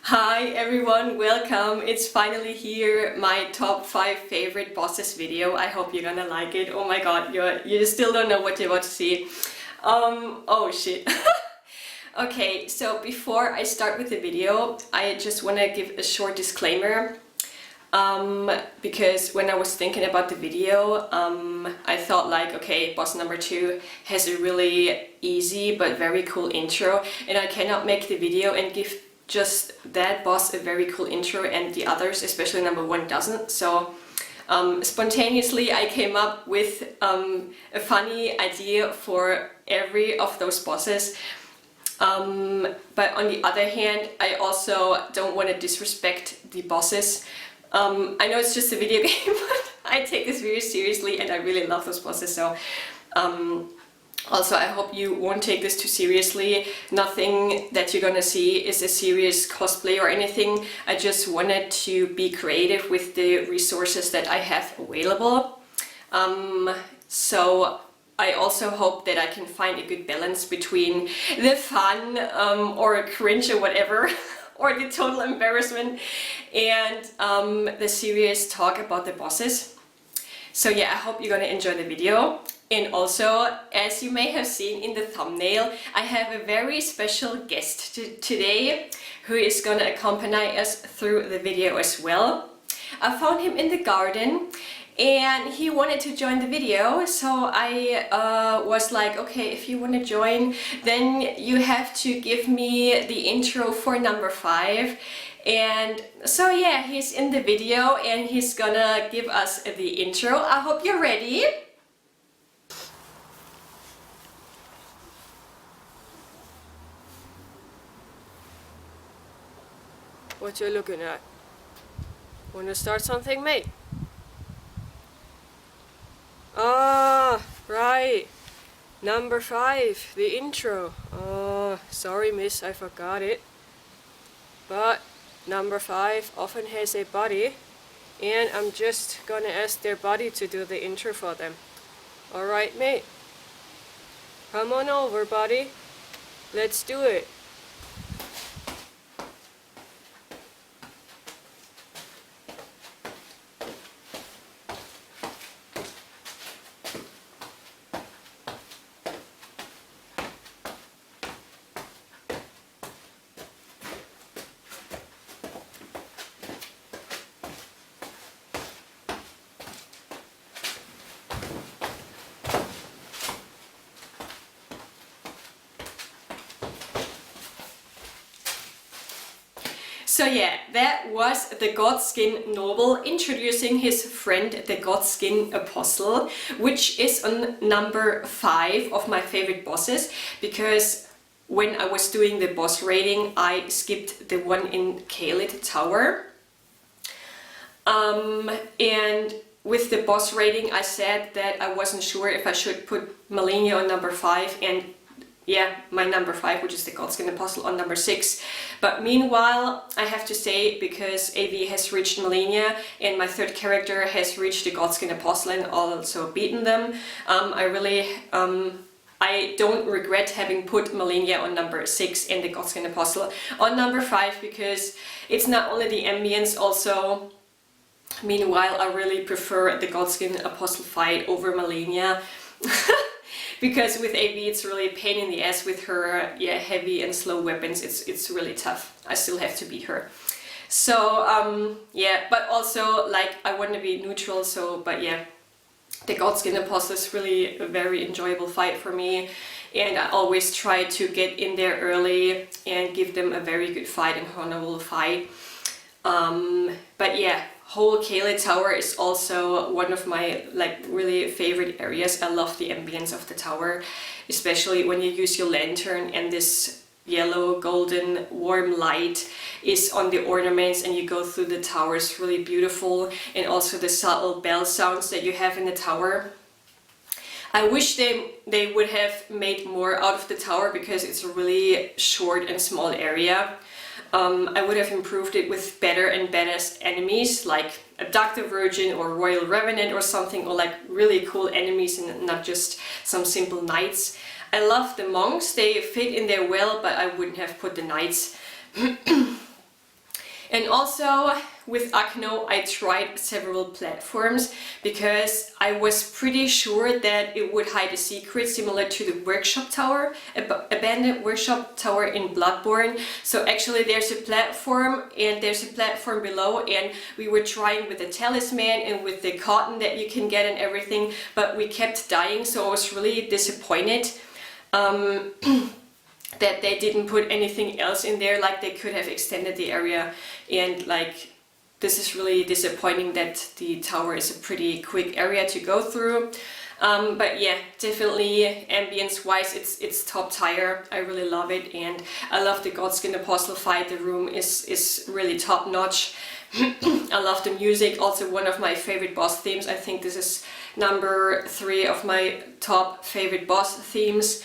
Hi everyone, welcome. It's finally here, my top 5 favorite bosses video. I hope you're gonna like it. Oh my god, you still don't know what you're about to see. Oh shit. Okay, so before I start with the video, I just want to give a short disclaimer. Because when I was thinking about the video, I thought like, okay, boss number 2 has a really easy but very cool intro, and I cannot make the video and give just that boss a very cool intro and the others, especially number 1, doesn't. So spontaneously I came up with a funny idea for every of those bosses. But on the other hand, I also don't want to disrespect the bosses. I know it's just a video game, but I take this very seriously and I really love those bosses, so also I hope you won't take this too seriously. Nothing that you're gonna see is a serious cosplay or anything. I just wanted to be creative with the resources that I have available. So I also hope that I can find a good balance between the fun or cringe or whatever or the total embarrassment and the serious talk about the bosses. So yeah, I hope you're gonna enjoy the video. And also, as you may have seen in the thumbnail, I have a very special guest today who is gonna accompany us through the video as well. I found him in the garden and he wanted to join the video, so I was like, okay, if you want to join, then you have to give me the intro for number 5. And so yeah, he's in the video and he's gonna give us the intro. I hope you're ready. What you looking at? Wanna start something, mate? Ah, right. Number 5, the intro. Oh, sorry miss, I forgot it. But number 5 often has a buddy, and I'm just gonna ask their buddy to do the intro for them. Alright mate, come on over buddy, let's do it. So yeah, that was the Godskin Noble introducing his friend, the Godskin Apostle, which is on number 5 of my favorite bosses, because when I was doing the boss rating, I skipped the one in Kalit Tower. And with the boss rating, I said that I wasn't sure if I should put Malenia on number 5 and yeah, my number 5, which is the Godskin Apostle, on number 6. But meanwhile, I have to say, because AV has reached Malenia and my third character has reached the Godskin Apostle and also beaten them, I don't regret having put Malenia on number 6 and the Godskin Apostle on number 5, because it's not only the ambience, also meanwhile I really prefer the Godskin Apostle fight over Malenia. Because with AV it's really a pain in the ass with her heavy and slow weapons. It's really tough. I still have to beat her. So yeah, but also like I want to be neutral, so but yeah, the Godskin Apostle is really a very enjoyable fight for me, and I always try to get in there early and give them a very good fight and honorable fight. But yeah, whole Kalit Tower is also one of my like really favorite areas. I love the ambience of the tower, especially when you use your lantern and this yellow golden warm light is on the ornaments and you go through the tower. It's really beautiful, and also the subtle bell sounds that you have in the tower. I wish they would have made more out of the tower, because it's a really short and small area. I would have improved it with better and badass enemies like Abductor Virgin or Royal Revenant or something, or like really cool enemies and not just some simple knights. I love the monks, they fit in there well, but I wouldn't have put the knights. And also with Akno I tried several platforms because I was pretty sure that it would hide a secret similar to the workshop tower, abandoned workshop tower in Bloodborne. So actually there's a platform and there's a platform below, and we were trying with the talisman and with the cotton that you can get and everything, but we kept dying, so I was really disappointed that they didn't put anything else in there. Like, they could have extended the area, and like, this is really disappointing that the tower is a pretty quick area to go through. But yeah, definitely ambience wise it's top tier. I really love it, and I love the Godskin Apostle fight. The room is really top notch. I love the music, also one of my favorite boss themes. I think this is number 3 of my top favorite boss themes.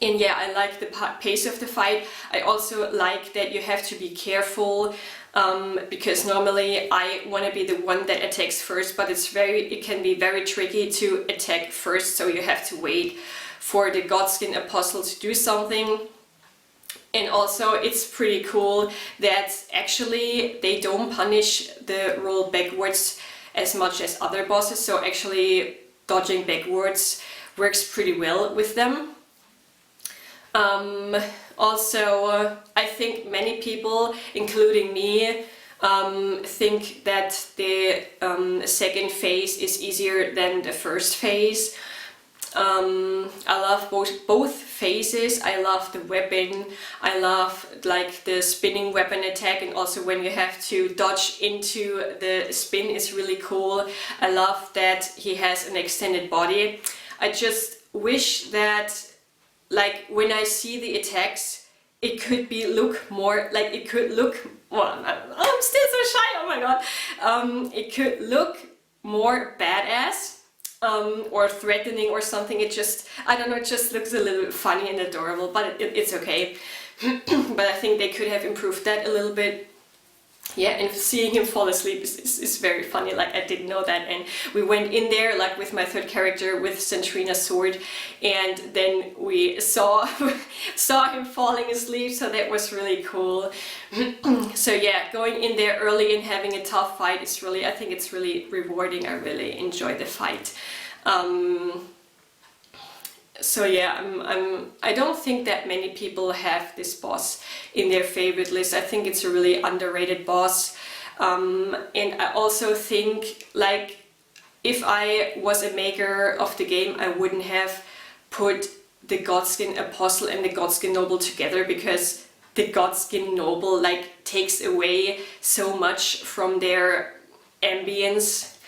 And yeah, I like the pace of the fight. I also like that you have to be careful, because normally I want to be the one that attacks first, but it can be very tricky to attack first, so you have to wait for the Godskin Apostle to do something. And also it's pretty cool that actually they don't punish the roll backwards as much as other bosses, so actually dodging backwards works pretty well with them. Also, I think many people, including me, think that the second phase is easier than the first phase. I love both phases. I love the weapon. I love like the spinning weapon attack, and also when you have to dodge into the spin is really cool. I love that he has an extended body. I just wish that, like, when I see the attacks, it could look more like, it could look, well, I'm still so shy, oh my god. It could look more badass, or threatening or something. It just, I don't know, it just looks a little bit funny and adorable, but it's okay. But I think they could have improved that a little bit. Yeah, and seeing him fall asleep is very funny. Like, I didn't know that, and we went in there like with my third character with Centrina's sword, and then we saw him falling asleep, so that was really cool. So yeah, going in there early and having a tough fight is really, I think it's really rewarding. I really enjoy the fight. So yeah, I don't think that many people have this boss in their favorite list. I think it's a really underrated boss. And I also think, like, if I was a maker of the game, I wouldn't have put the Godskin Apostle and the Godskin Noble together, because the Godskin Noble like takes away so much from their ambience.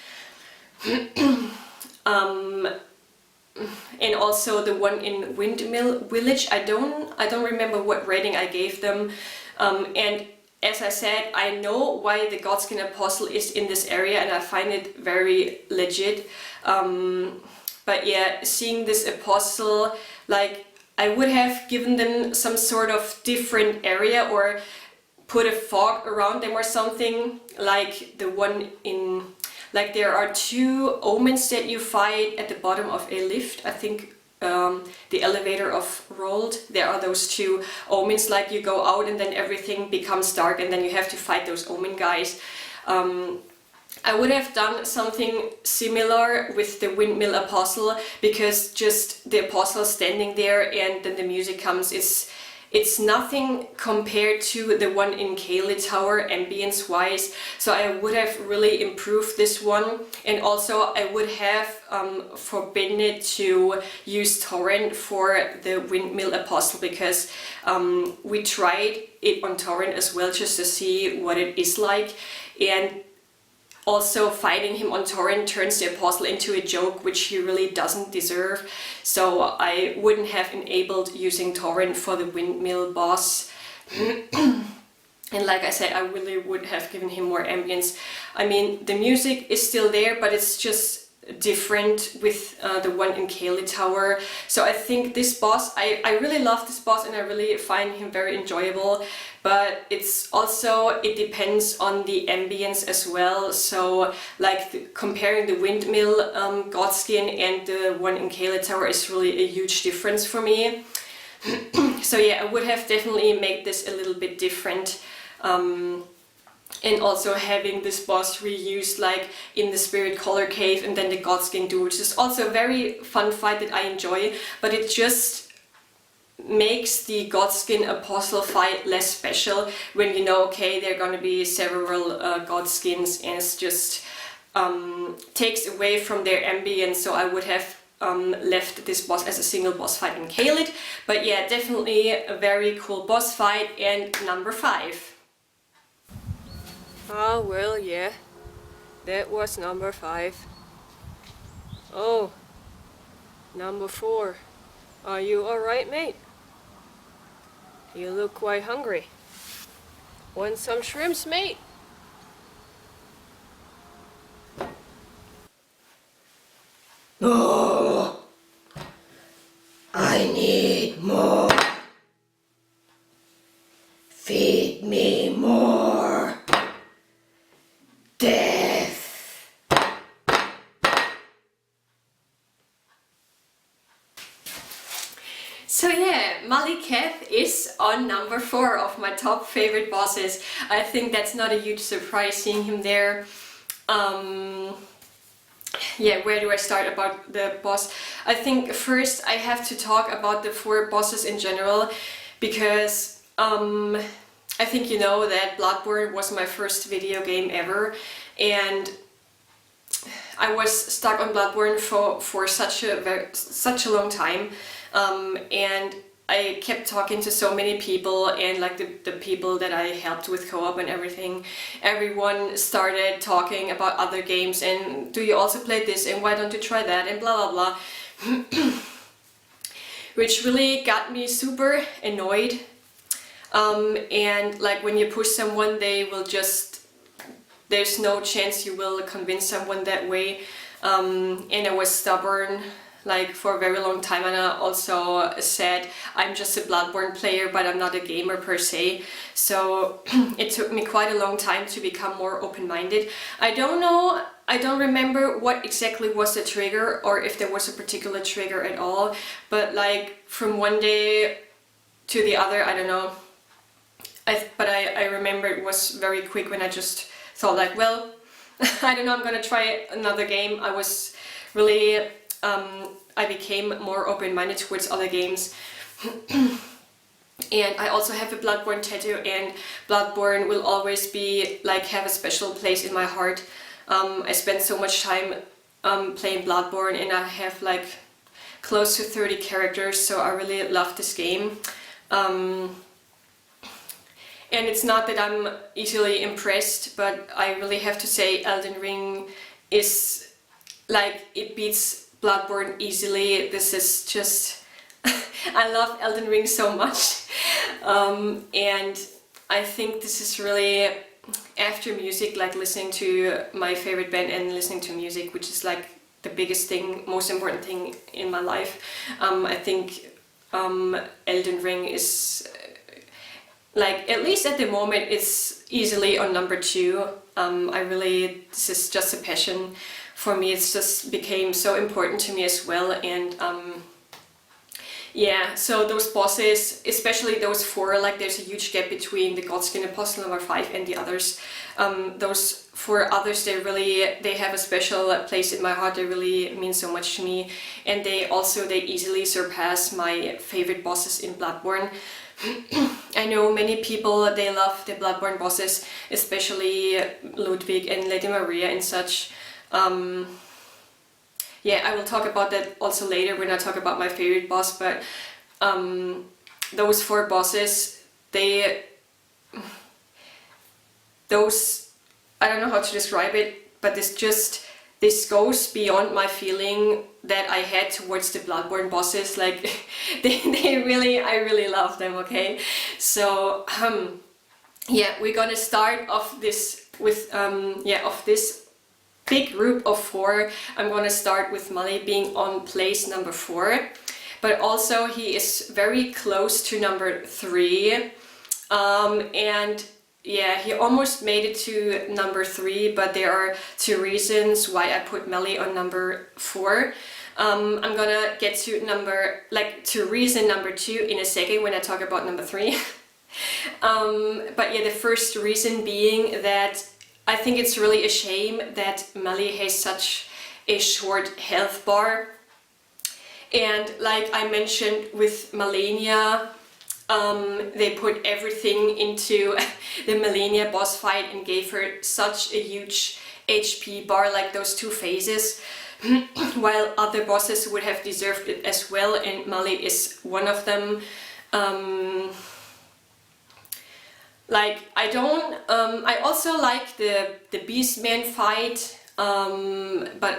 And also the one in Windmill Village, I don't remember what rating I gave them. And as I said, I know why the Godskin Apostle is in this area, and I find it very legit. But yeah, seeing this apostle, like, I would have given them some sort of different area, or put a fog around them or something, like the one in... Like, there are 2 omens that you fight at the bottom of a lift. I think the elevator of Rold. There are those 2 omens, like you go out and then everything becomes dark and then you have to fight those omen guys. I would have done something similar with the Windmill Apostle, because just the apostle standing there and then the music comes, it's nothing compared to the one in Caelid Tower ambience wise. So I would have really improved this one, and also I would have forbidden it to use torrent for the Windmill Apostle, because we tried it on torrent as well just to see what it is like, and also fighting him on torrent turns the apostle into a joke, which he really doesn't deserve. So I wouldn't have enabled using torrent for the Windmill boss. And like I said, I really would have given him more ambience. I mean, the music is still there, but it's just different with the one in Caelid Tower. So I think this boss, I really love this boss and I really find him very enjoyable, but it's also, it depends on the ambience as well. So like comparing the Windmill Godskin and the one in Caelid Tower is really a huge difference for me. So yeah, I would have definitely made this a little bit different. And also having this boss reused like in the Spirit Color Cave and then the Godskin Duel, which is also a very fun fight that I enjoy, but it just makes the Godskin Apostle fight less special when you know, okay, there are gonna be several Godskins, and it's just takes away from their ambience. So I would have left this boss as a single boss fight in Caelid. But yeah, definitely a very cool boss fight. And number 5. Oh, well, yeah, that was number 5. Oh, number 4. Are you alright, mate? You look quite hungry. Want some shrimps, mate? Oh, I need more. Feed me more. Death. So yeah, Maliketh is on number 4 of my top favorite bosses. I think that's not a huge surprise seeing him there. Yeah, where do I start about the boss? I think first I have to talk about the 4 bosses in general, because I think you know that Bloodborne was my first video game ever, and I was stuck on Bloodborne for such a long time, and I kept talking to so many people, and like the people that I helped with co-op and everything, everyone started talking about other games and do you also play this and why don't you try that and blah blah blah, which really got me super annoyed. And like when you push someone, they will just, there's no chance you will convince someone that way. And I was stubborn like for a very long time, and I also said I'm just a Bloodborne player but I'm not a gamer per se. So it took me quite a long time to become more open-minded. I don't know, I don't remember what exactly was the trigger or if there was a particular trigger at all, but like from one day to the other, I don't know. But I remember it was very quick when I just thought like, well, I don't know, I'm gonna try another game. I was really, I became more open-minded towards other games. And I also have a Bloodborne tattoo, and Bloodborne will always be like have a special place in my heart. I spent so much time playing Bloodborne, and I have like close to 30 characters, so I really love this game. And it's not that I'm easily impressed, but I really have to say Elden Ring is like, it beats Bloodborne easily. This is just, I love Elden Ring so much. And I think this is really, after music, like listening to my favorite band and listening to music, which is like the biggest thing, most important thing in my life. I think Elden Ring is like, at least at the moment, it's easily on number 2. I really, this is just a passion for me. It's just became so important to me as well. And yeah, so those bosses, especially those 4, like there's a huge gap between the Godskin Apostle number 5 and the others. Those 4 others, they have a special place in my heart. They really mean so much to me, and they easily surpass my favorite bosses in Bloodborne. I know many people, they love the Bloodborne bosses, especially Ludwig and Lady Maria and such. Yeah, I will talk about that also later when I talk about my favorite boss, but those 4 bosses, I don't know how to describe it, but this goes beyond my feeling that I had towards the Bloodborne bosses. Like, I really love them, okay? So, yeah, we're gonna start off this with, of this big group of 4. I'm gonna start with Mali being on place number 4, but also he is very close to number 3, and yeah, he almost made it to number 3, but there are 2 reasons why I put Melly on number 4. I'm gonna get to reason number 2 in a second when I talk about number 3. But yeah, the first reason being that I think it's really a shame that Mali has such a short health bar. And like I mentioned with Malenia, they put everything into the Malenia boss fight and gave her such a huge HP bar, like those 2 phases, while other bosses would have deserved it as well, and Mali is one of them. I also like the Beastman fight, but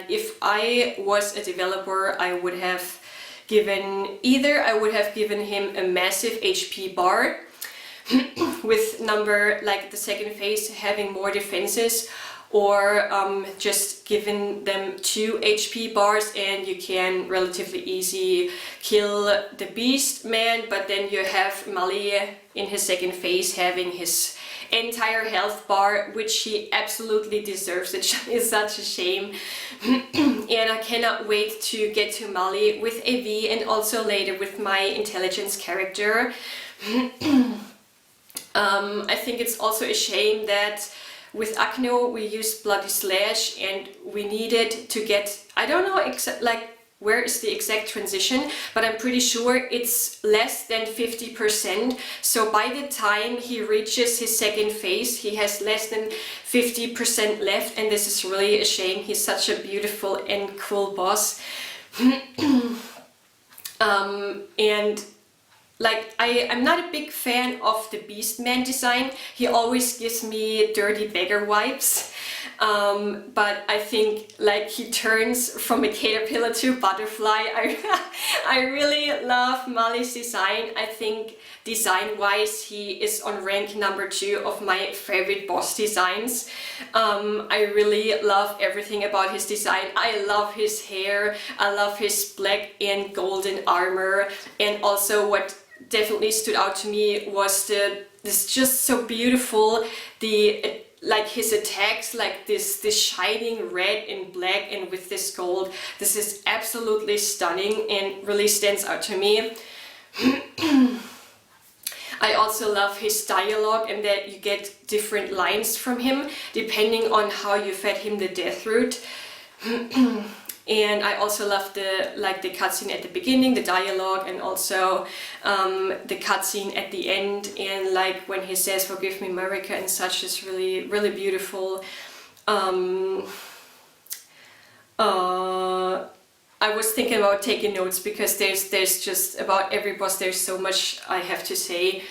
if I was a developer, I would have given him a massive HP bar with the second phase having more defenses, or just giving them 2 HP bars and you can relatively easy kill the Beast Man, but then you have Mali in his second phase having his entire health bar, which he absolutely deserves. It is such a shame. And I cannot wait to get to Mali with AV and also later with my intelligence character. I think it's also a shame that with Akno we used Bloody Slash and we needed to get, I don't know where is the exact transition, but I'm pretty sure it's less than 50%. So by the time he reaches his second phase, he has less than 50% left, and this is really a shame. He's such a beautiful and cool boss. I'm not a big fan of the Beastman design. He always gives me dirty beggar vibes. But I think he turns from a caterpillar to a butterfly. I really love Mali's design. I think design-wise he is on rank number 2 of my favorite boss designs. I really love everything about his design. I love his hair, I love his black and golden armor, and also what definitely stood out to me was this just so beautiful, his attacks, this shining red and black and with this gold. This is absolutely stunning and really stands out to me. I also love his dialogue and that you get different lines from him depending on how you fed him the death root. And I also love the cutscene at the beginning, the dialogue, and also the cutscene at the end, and when he says "Forgive me, America" and such is really, really beautiful. I was thinking about taking notes because there's just about every boss there's so much I have to say.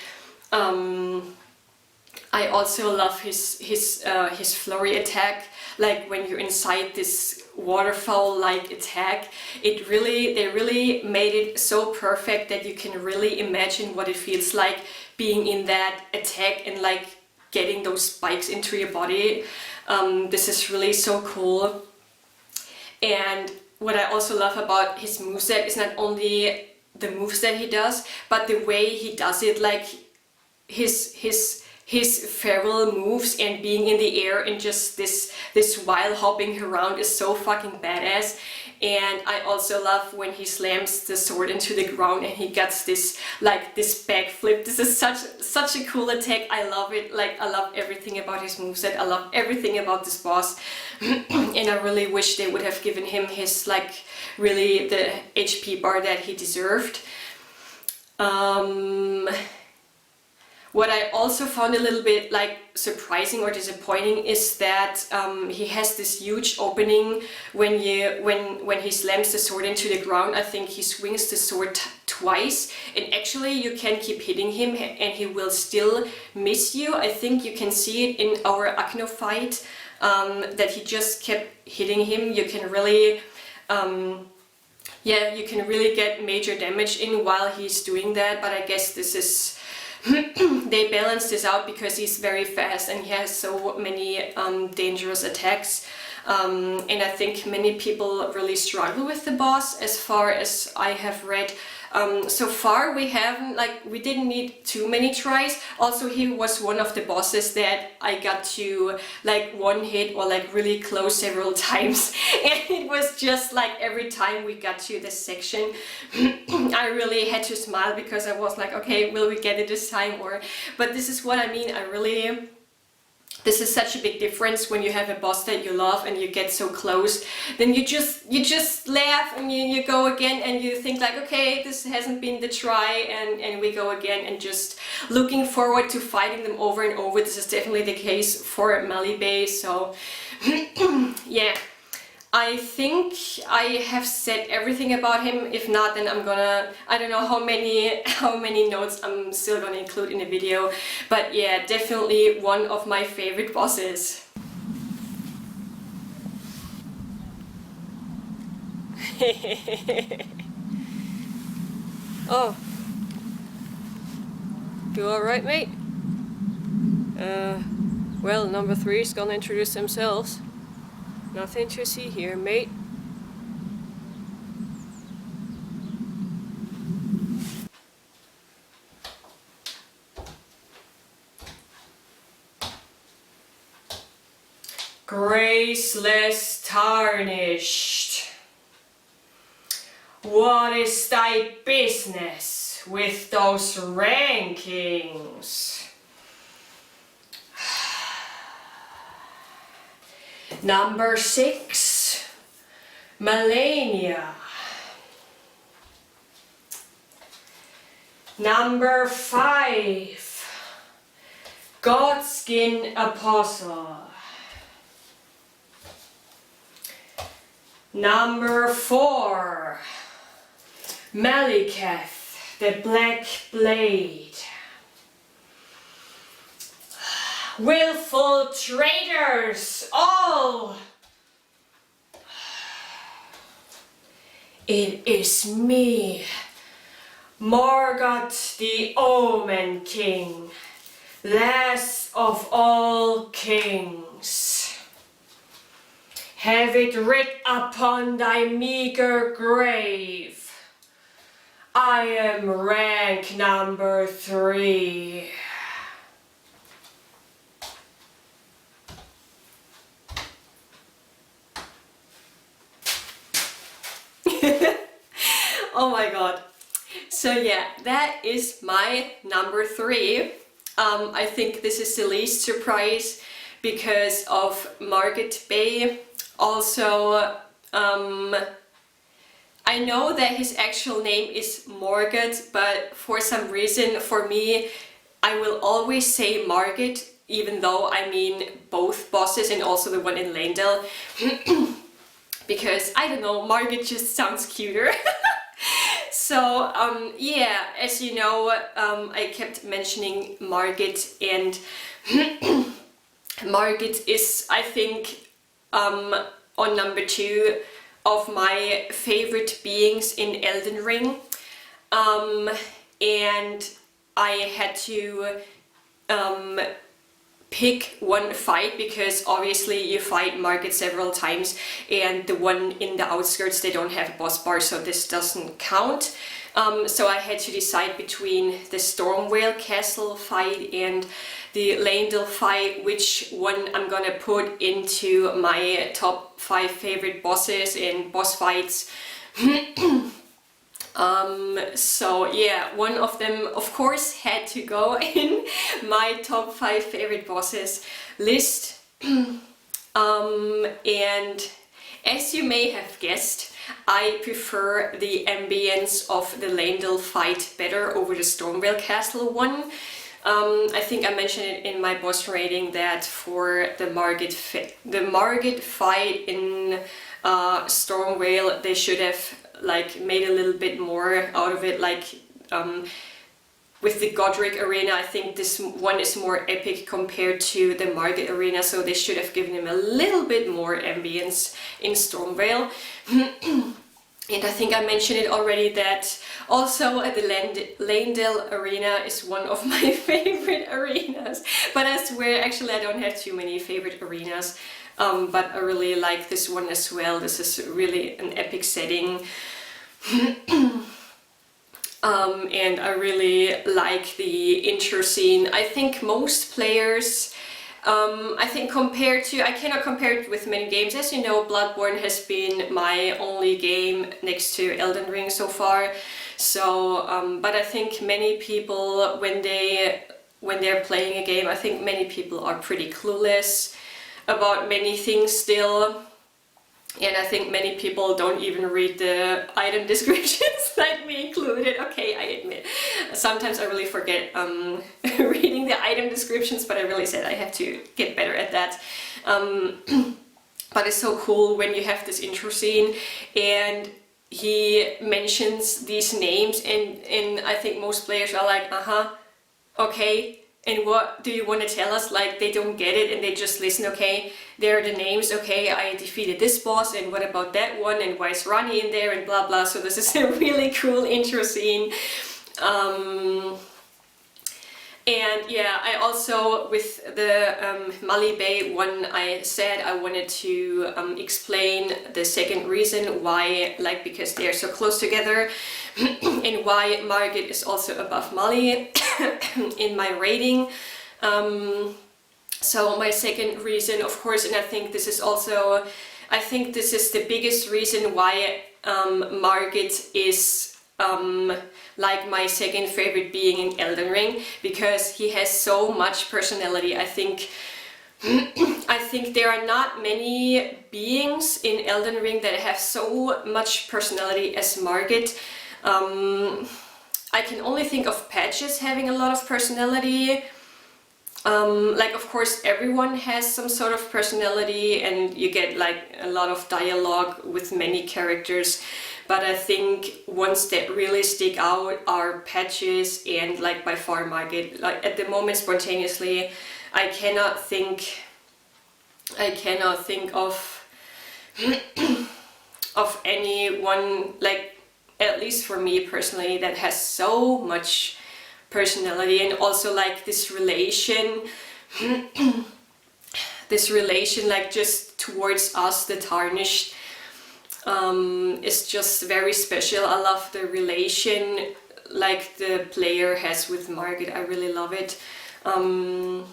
I also love his flurry attack, when you're inside this waterfall-like attack. They really made it so perfect that you can really imagine what it feels like being in that attack and getting those spikes into your body. This is really so cool. And what I also love about his moveset is not only the moves that he does, but the way he does it, his feral moves and being in the air and just this while hopping around is so fucking badass. And I also love when he slams the sword into the ground and he gets this backflip. This is such a cool attack. I love it. I love everything about his moveset. I love everything about this boss. And I really wish they would have given him his really the HP bar that he deserved. What I also found a little bit surprising or disappointing is that he has this huge opening when he slams the sword into the ground. I think he swings the sword twice, and actually you can keep hitting him and he will still miss you. I think you can see it in our Akno fight, that he just kept hitting him. You can really you can really get major damage in while he's doing that, but I guess this is they balance this out because he's very fast and he has so many dangerous attacks. And I think many people really struggle with the boss, as far as I have read. So far we didn't need too many tries. Also, he was one of the bosses that I got to like one hit or like really close several times, and it was just like every time we got to this section I really had to smile because I was like, okay, will we get it this time? But this is what I mean, this is such a big difference when you have a boss that you love and you get so close, then you just laugh and you go again and you think like, okay, this hasn't been the try, and we go again and just looking forward to fighting them over and over. This is definitely the case for Malibay, so yeah. I think I have said everything about him. If not, then I don't know how many notes I'm still gonna include in the video. But yeah, definitely one of my favorite bosses. Oh. You alright, mate? Well, number 3 is gonna introduce themselves. Nothing to see here, mate. Graceless tarnished. What is thy business with those rankings? Number 6, Melania. Number 5, Godskin Apostle. Number 4, Maliketh, the Black Blade. Willful traitors, all! It is me, Morgoth the Omen King, last of all kings. Have it writ upon thy meager grave, I am rank number 3. Oh my god. So yeah, that is my number 3. I think this is the least surprise because of Margit Bay. Also, I know that his actual name is Morgoth, but for some reason, for me, I will always say Margit, even though I mean both bosses and also the one in Leyndell. Because, I don't know, Margit just sounds cuter. So, yeah, as you know, I kept mentioning Margit, and Margit is, I think, on number 2 of my favorite beings in Elden Ring. And I had to pick one fight because obviously you fight Margit several times, and the one in the outskirts, they don't have a boss bar, so this doesn't count. So I had to decide between the Stormvale Castle fight and the Leyndell fight, which one I'm gonna put into my top 5 favorite bosses and boss fights. So yeah, one of them of course had to go in my top 5 favorite bosses list. And as you may have guessed, I prefer the ambience of the Leyndell fight better over the Stormvale Castle one. I think I mentioned it in my boss rating that for the Margit fight in Stormvale, they should have like made a little bit more out of it, like with the Godric arena. I think this one is more epic compared to the Margit arena, so they should have given him a little bit more ambience in Stormvale. And I think I mentioned it already that also the Leyndell arena is one of my favorite arenas, but I swear actually I don't have too many favorite arenas, but I really like this one as well. This is really an epic setting. and I really like the intro scene. I think most players, I think I cannot compare it with many games. As you know, Bloodborne has been my only game next to Elden Ring so far. So, but I think many people, when they're playing a game, I think many people are pretty clueless about many things still. And I think many people don't even read the item descriptions, like me included. Okay, I admit. Sometimes I really forget reading the item descriptions, but I really said I have to get better at that. But it's so cool when you have this intro scene and he mentions these names, and I think most players are like, okay, and what do you want to tell us? Like, they don't get it and they just listen. Okay, there are the names. Okay, I defeated this boss, and what about that one, and why is Ronnie in there, and blah blah. So this is a really cool intro scene. And yeah, I also, with the Mali Bay one, I said I wanted to explain the second reason why, like, because they are so close together, and why Margit is also above Mali in my rating. So my second reason, of course, and I think this is the biggest reason why Margit is like my second favorite being in Elden Ring, because he has so much personality. I think there are not many beings in Elden Ring that have so much personality as Margit. I can only think of Patches having a lot of personality. Like, of course, everyone has some sort of personality, and you get like a lot of dialogue with many characters. But I think ones that really stick out are Patches and, like, by far Margit. Like, at the moment, spontaneously, I cannot think of of anyone, like, at least for me personally, that has so much personality, and also like this relation like just towards us, the Tarnished, is just very special. I love the relation like the player has with Margit. I really love it. And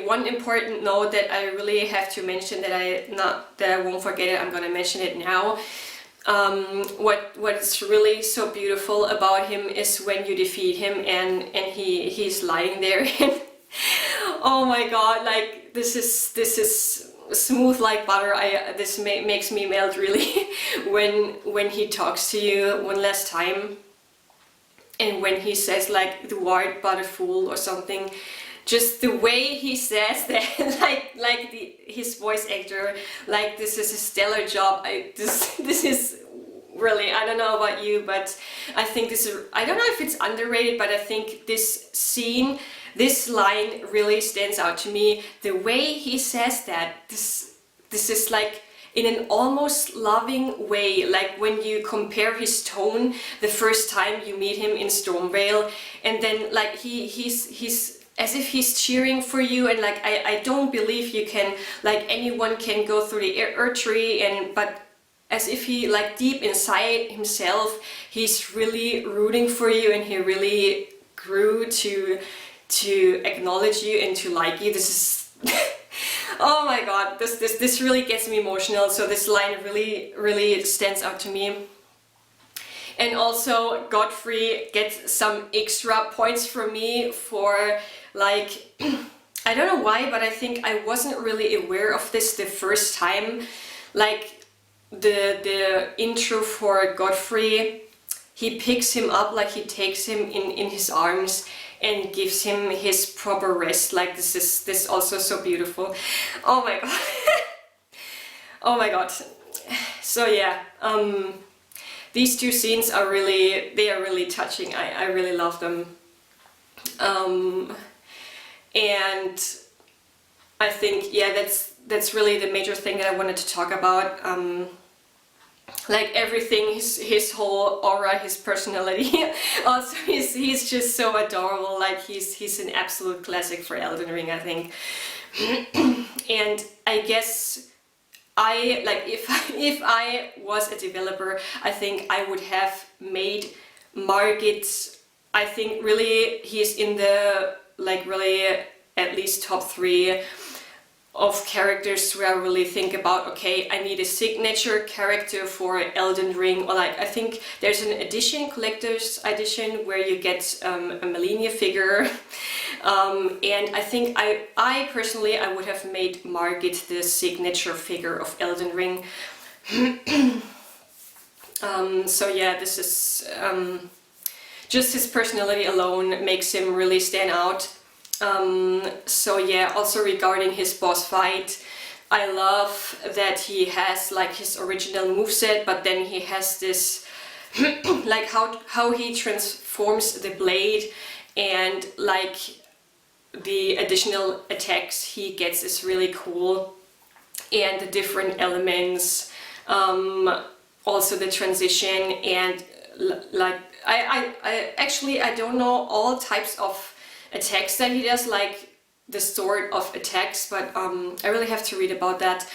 one important note that I really have to mention, that I won't forget it, I'm gonna mention it now. What is really so beautiful about him is when you defeat him and he's lying there and oh my god, like, this is smooth like butter. This makes me melt really when he talks to you one last time, and when he says like, "Thou art but a fool" or something. Just the way he says that, like his voice actor, like, this is a stellar job. This is really, I don't know about you, but I think I don't know if it's underrated, but I think this scene, this line really stands out to me. The way he says that, this is like in an almost loving way, like when you compare his tone the first time you meet him in Stormvale, and then like he's as if he's cheering for you, and like I don't believe you can, like, anyone can go through the earth tree, but as if he, like, deep inside himself, he's really rooting for you, and he really grew to acknowledge you and to like you. This is oh my god, this really gets me emotional. So this line really stands out to me. And also Godfrey gets some extra points from me for, like, I don't know why, but I think I wasn't really aware of this the first time. Like, the intro for Godfrey, he picks him up, like he takes him in his arms and gives him his proper rest. Like, this also so beautiful. Oh my god. Oh my god. So yeah, these two scenes are really touching. I really love them. And I think, yeah, that's really the major thing that I wanted to talk about. Like, everything, his whole aura, his personality. Also, he's just so adorable. Like, he's an absolute classic for Elden Ring, I think. And I guess I like if I was a developer, I think I would have made Margit. I think really he's in the like really at least top 3 of characters where I really think about, okay, I need a signature character for Elden Ring, or like I think there's an edition, collector's edition, where you get a Malenia figure, and I think I personally I would have made Margit the signature figure of Elden Ring. So yeah, this is just his personality alone makes him really stand out. So yeah, also regarding his boss fight, I love that he has like his original moveset, but then he has this like how he transforms the blade, and like the additional attacks he gets is really cool, and the different elements, also the transition, and like I actually I don't know all types of attacks that he does, like the sort of attacks, but I really have to read about that.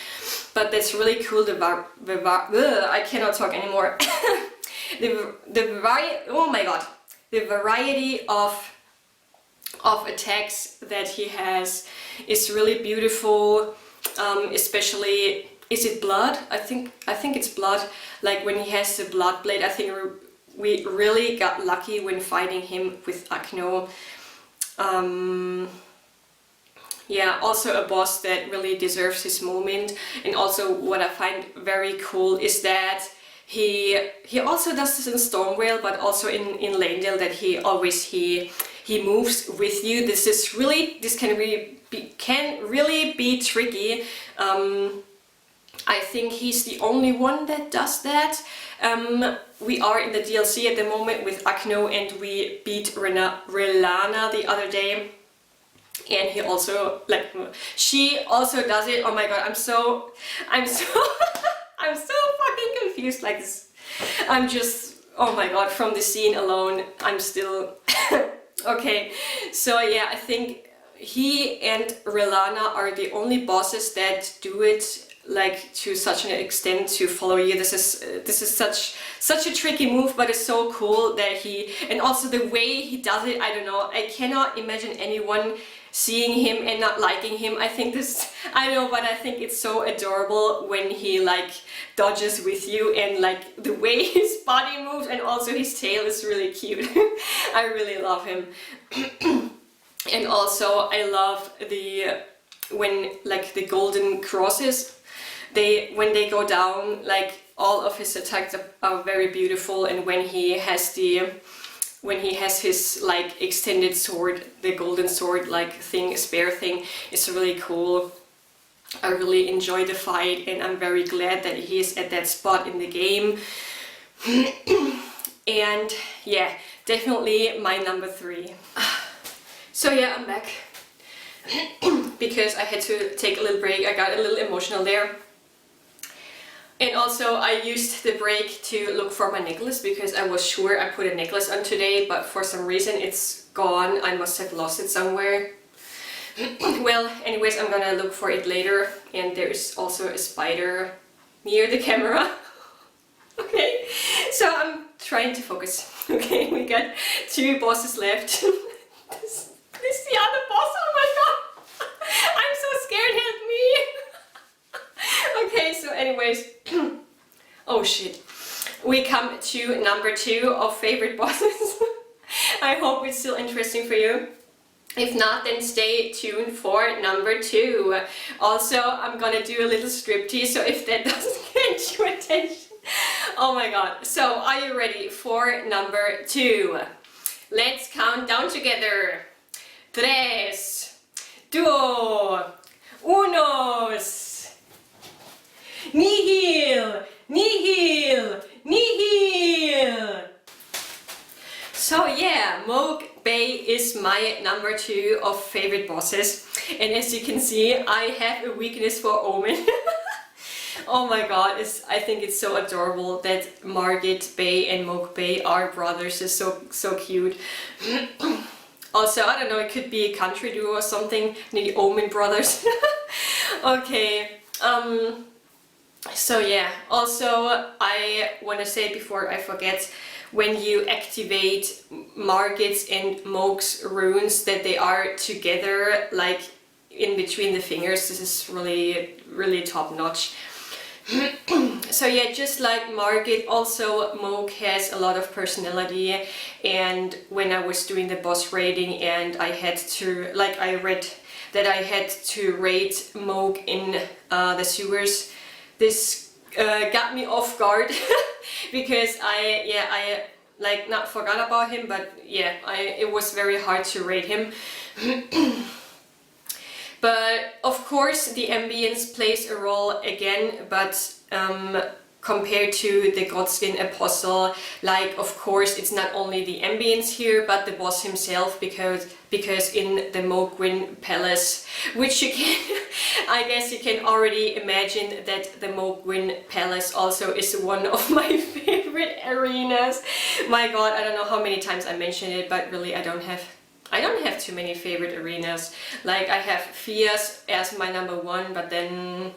But that's really cool. I cannot talk anymore. Oh my god, the variety of attacks that he has is really beautiful. Especially, is it blood? I think it's blood. Like when he has the blood blade, I think we really got lucky when fighting him with Akno. Yeah, also a boss that really deserves his moment. And also what I find very cool is that he also does this in Stormvale, but also in Leyndell, that he moves with you. This can really be tricky. I think he's the only one that does that. We are in the DLC at the moment with Akno, and we beat Relana the other day, and he also she also does it. Oh my god, I'm so I'm so fucking confused like this. I'm just, oh my god, from the scene alone I'm still okay. So yeah, I think he and Relana are the only bosses that do it like to such an extent to follow you. This is such a tricky move, but it's so cool that and also the way he does it, I don't know, I cannot imagine anyone seeing him and not liking him. I think I don't know, but I think it's so adorable when he like dodges with you, and like the way his body moves, and also his tail is really cute. I really love him. And also I love when like the golden crosses, when they go down, like all of his attacks are very beautiful, and when he has his like extended sword, the golden sword like thing, spear thing, it's really cool. I really enjoy the fight, and I'm very glad that he is at that spot in the game. And yeah, definitely my number 3. So yeah, I'm back because I had to take a little break. I got a little emotional there. And also I used the break to look for my necklace, because I was sure I put a necklace on today, but for some reason it's gone. I must have lost it somewhere. Well, anyways, I'm gonna look for it later. And there is also a spider near the camera. Okay, so I'm trying to focus. Okay, we got 2 bosses left. This is the other boss. Oh my god, I'm so scared, help me. Okay, so anyways, oh shit, we come to number 2 of favorite bosses. I hope it's still interesting for you. If not, then stay tuned for number 2. Also, I'm gonna do a little striptease, so if that doesn't get your attention. Oh my god, so are you ready for number 2? Let's count down together. 3, 2, 1. Nihil! Nihil! Nihil! So yeah, Moog Bay is my number 2 of favorite bosses. And as you can see, I have a weakness for Omen. Oh my god, I think it's so adorable that Margit Bay and Moog Bay are brothers. It's so cute. Also, I don't know, it could be a country duo or something, the Omen brothers. Okay, So yeah, also I want to say before I forget, when you activate Margit's and Moog's runes, that they are together, like in between the fingers. This is really, really top notch. So yeah, just like Margit, also Moog has a lot of personality, and when I was doing the boss raiding and I had to, like I read that I had to raid Moog in the sewers, this got me off guard because I like not forgot about him, but yeah, it was very hard to raid him. But of course the ambience plays a role again, but compared to the Godskin Apostle, like of course it's not only the ambience here but the boss himself, because in the Mohgwyn Palace, which you can I guess you can already imagine that the Mohgwyn Palace also is one of my favorite arenas. My god, I don't know how many times I mentioned it, but really I don't have too many favorite arenas. Like I have Fias as my number one, but then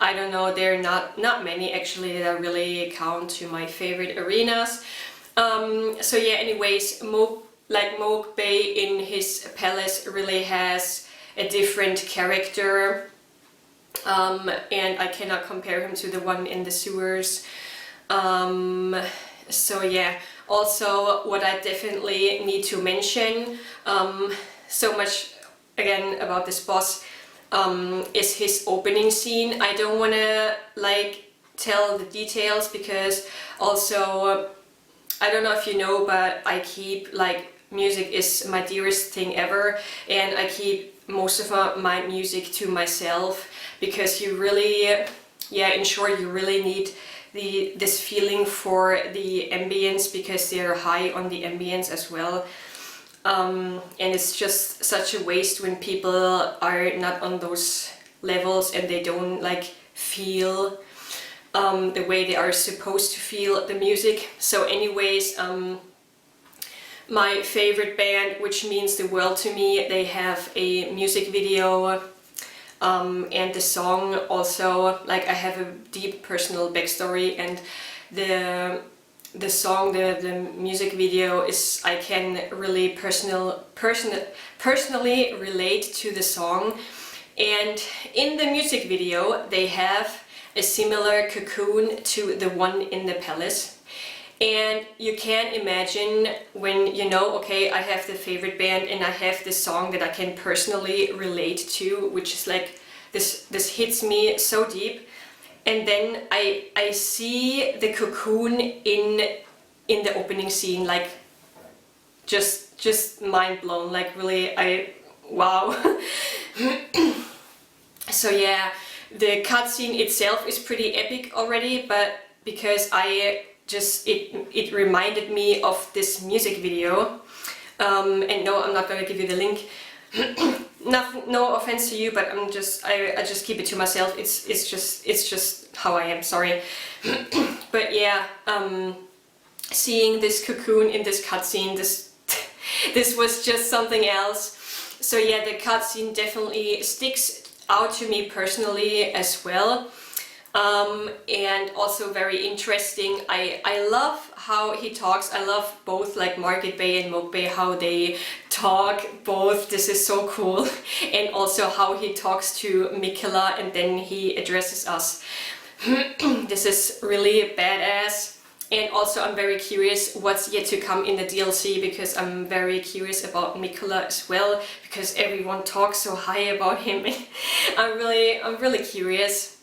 I don't know, there are not many actually that really count to my favorite arenas. So yeah, anyways, Moog Bay in his palace really has a different character, and I cannot compare him to the one in the sewers. So yeah, also what I definitely need to mention, so much again about this boss, is his opening scene. I don't want to like tell the details because also I don't know if you know, but I keep like music is my dearest thing ever, and I keep most of my music to myself because you really, yeah, in short, you really need this feeling for the ambience because they're high on the ambience as well. And it's just such a waste when people are not on those levels and they don't like feel the way they are supposed to feel the music. So anyways, my favorite band, which means the world to me, they have a music video, and the song also, like I have a deep personal backstory, and the song, the music video is, I can really personally relate to the song. And in the music video they have a similar cocoon to the one in the palace. And you can imagine when you know, okay, I have the favorite band and I have this song that I can personally relate to, which is like, this hits me so deep. And then I see the cocoon in the opening scene, like just mind blown, like really, wow. So yeah, the cutscene itself is pretty epic already, but because it reminded me of this music video, and no, I'm not gonna give you the link. No offense to you, but I just keep it to myself. It's just how I am. Sorry. But yeah, seeing this cocoon in this cutscene, this was just something else. So yeah, the cutscene definitely sticks out to me personally as well. And also very interesting. I love how he talks. I love both like Margit Bay and Moog Bay, how they talk both. This is so cool. And also how he talks to Mikela and then he addresses us. This is really badass. And also I'm very curious what's yet to come in the DLC, because I'm very curious about Mikela as well, because everyone talks so high about him. I'm really curious.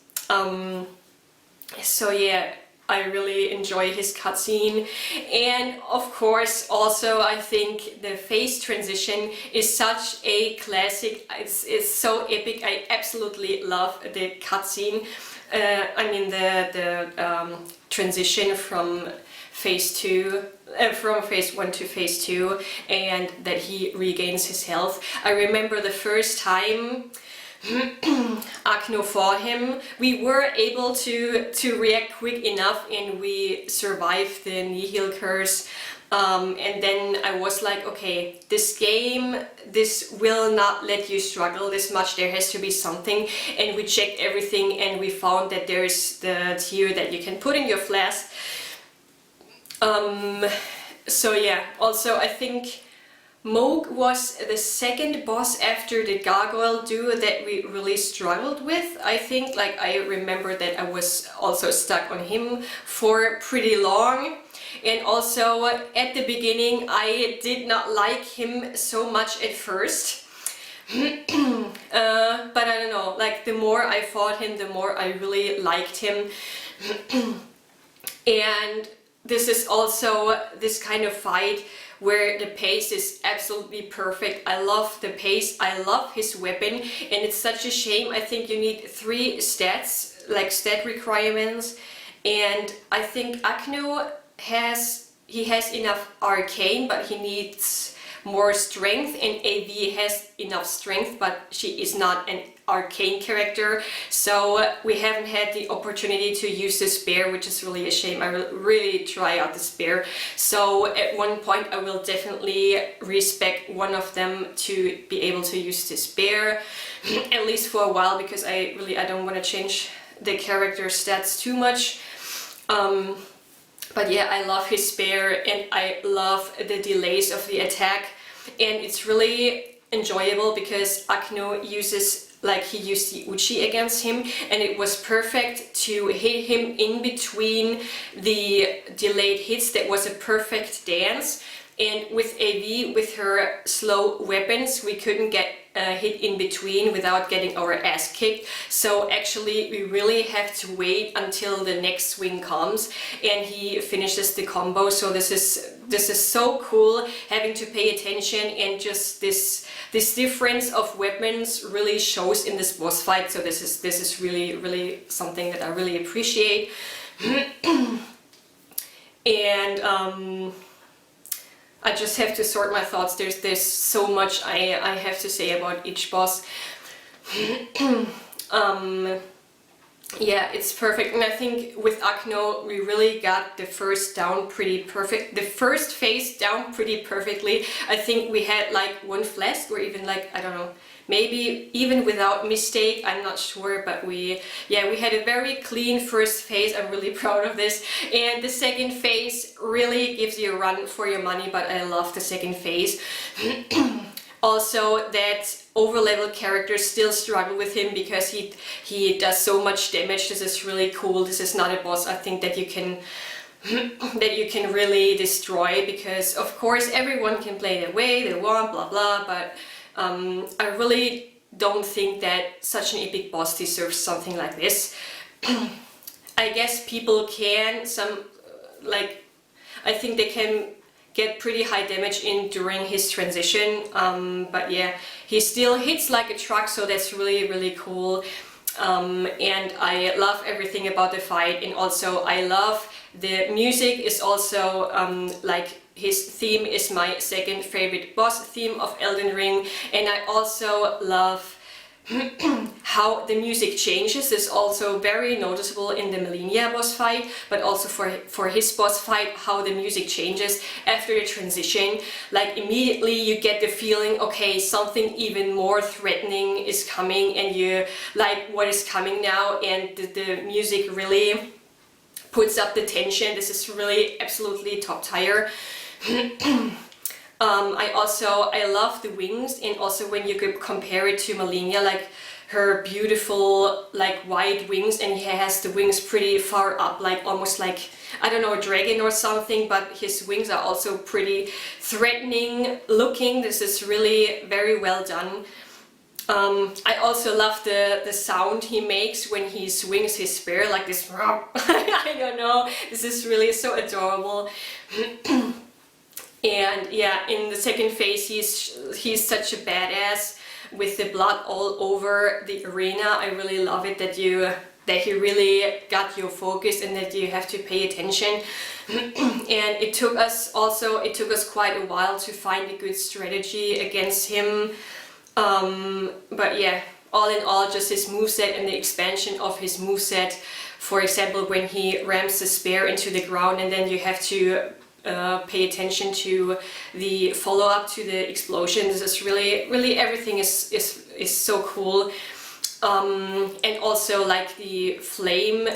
So yeah, I really enjoy his cutscene. And of course also I think the face transition is such a classic. It's so epic. I absolutely love the cutscene. I mean the transition from phase 2, from phase 1 to phase 2, and that he regains his health. I remember the first time Akno fought him, we were able to react quick enough and we survived the Nihil curse. And then I was like, okay, this game, this will not let you struggle this much, there has to be something. And we checked everything and we found that there's the tier that you can put in your flask. So yeah, also I think Moog was the second boss after the Gargoyle duo that we really struggled with. I think, like, I remember that I was also stuck on him for pretty long. And also at the beginning I did not like him so much at first. But I don't know, like the more I fought him, the more I really liked him. And this is also this kind of fight where the pace is absolutely perfect. I love the pace, I love his weapon, and it's such a shame. I think you need 3 stats, like stat requirements, and I think Akno has enough arcane, but he needs more strength, and AV has enough strength, but she is not an arcane character, so we haven't had the opportunity to use the spear, which is really a shame. I will really try out the spear, so at one point I will definitely respec one of them to be able to use the spear, at least for a while, because I don't want to change the character stats too much. But yeah, I love his spear and I love the delays of the attack, and it's really enjoyable because Akno uses, like, he used the Uchi against him, and it was perfect to hit him in between the delayed hits. That was a perfect dance. And with AV, with her slow weapons, we couldn't get hit in between without getting our ass kicked. So actually we really have to wait until the next swing comes and he finishes the combo. So this is so cool, having to pay attention, and just this difference of weapons really shows in this boss fight. So this is really something that I really appreciate. And I just have to sort my thoughts. There's so much I have to say about each boss. Yeah, it's perfect, and I think with Akno we really got the first down pretty perfect. The first phase down pretty perfectly. I think we had like 1 flask, or even like, I don't know, maybe even without mistake, I'm not sure, but we had a very clean first phase. I'm really proud of this. And the second phase really gives you a run for your money, but I love the second phase. Also, that overlevel characters still struggle with him because he does so much damage. This is really cool. This is not a boss I think that you can really destroy, because of course everyone can play the way they want, blah blah, but I really don't think that such an epic boss deserves something like this. I guess people can, I think they can get pretty high damage in during his transition, but yeah, he still hits like a truck, so that's really cool. And I love everything about the fight, and also I love the music is also like, his theme is my second favorite boss theme of Elden Ring, and I also love how the music changes. Is also very noticeable in the Malenia boss fight, but also for his boss fight, how the music changes after the transition. Like, immediately you get the feeling, okay, something even more threatening is coming, and you like, what is coming now, and the music really puts up the tension. This is really absolutely top tier. I love the wings, and also when you could compare it to Malenia, like her beautiful like wide wings, and he has the wings pretty far up, like almost like, I don't know, a dragon or something, but his wings are also pretty threatening looking. This is really very well done. I also love the sound he makes when he swings his spear, like this. I don't know, this is really so adorable. And yeah, in the second phase he's such a badass with the blood all over the arena. I really love it that he really got your focus and that you have to pay attention. And it took us quite a while to find a good strategy against him. But yeah, all in all, just his moveset and the expansion of his moveset. For example, when he rams the spear into the ground and then you have to pay attention to the follow-up to the explosions. It's really everything is so cool. And also like the flame,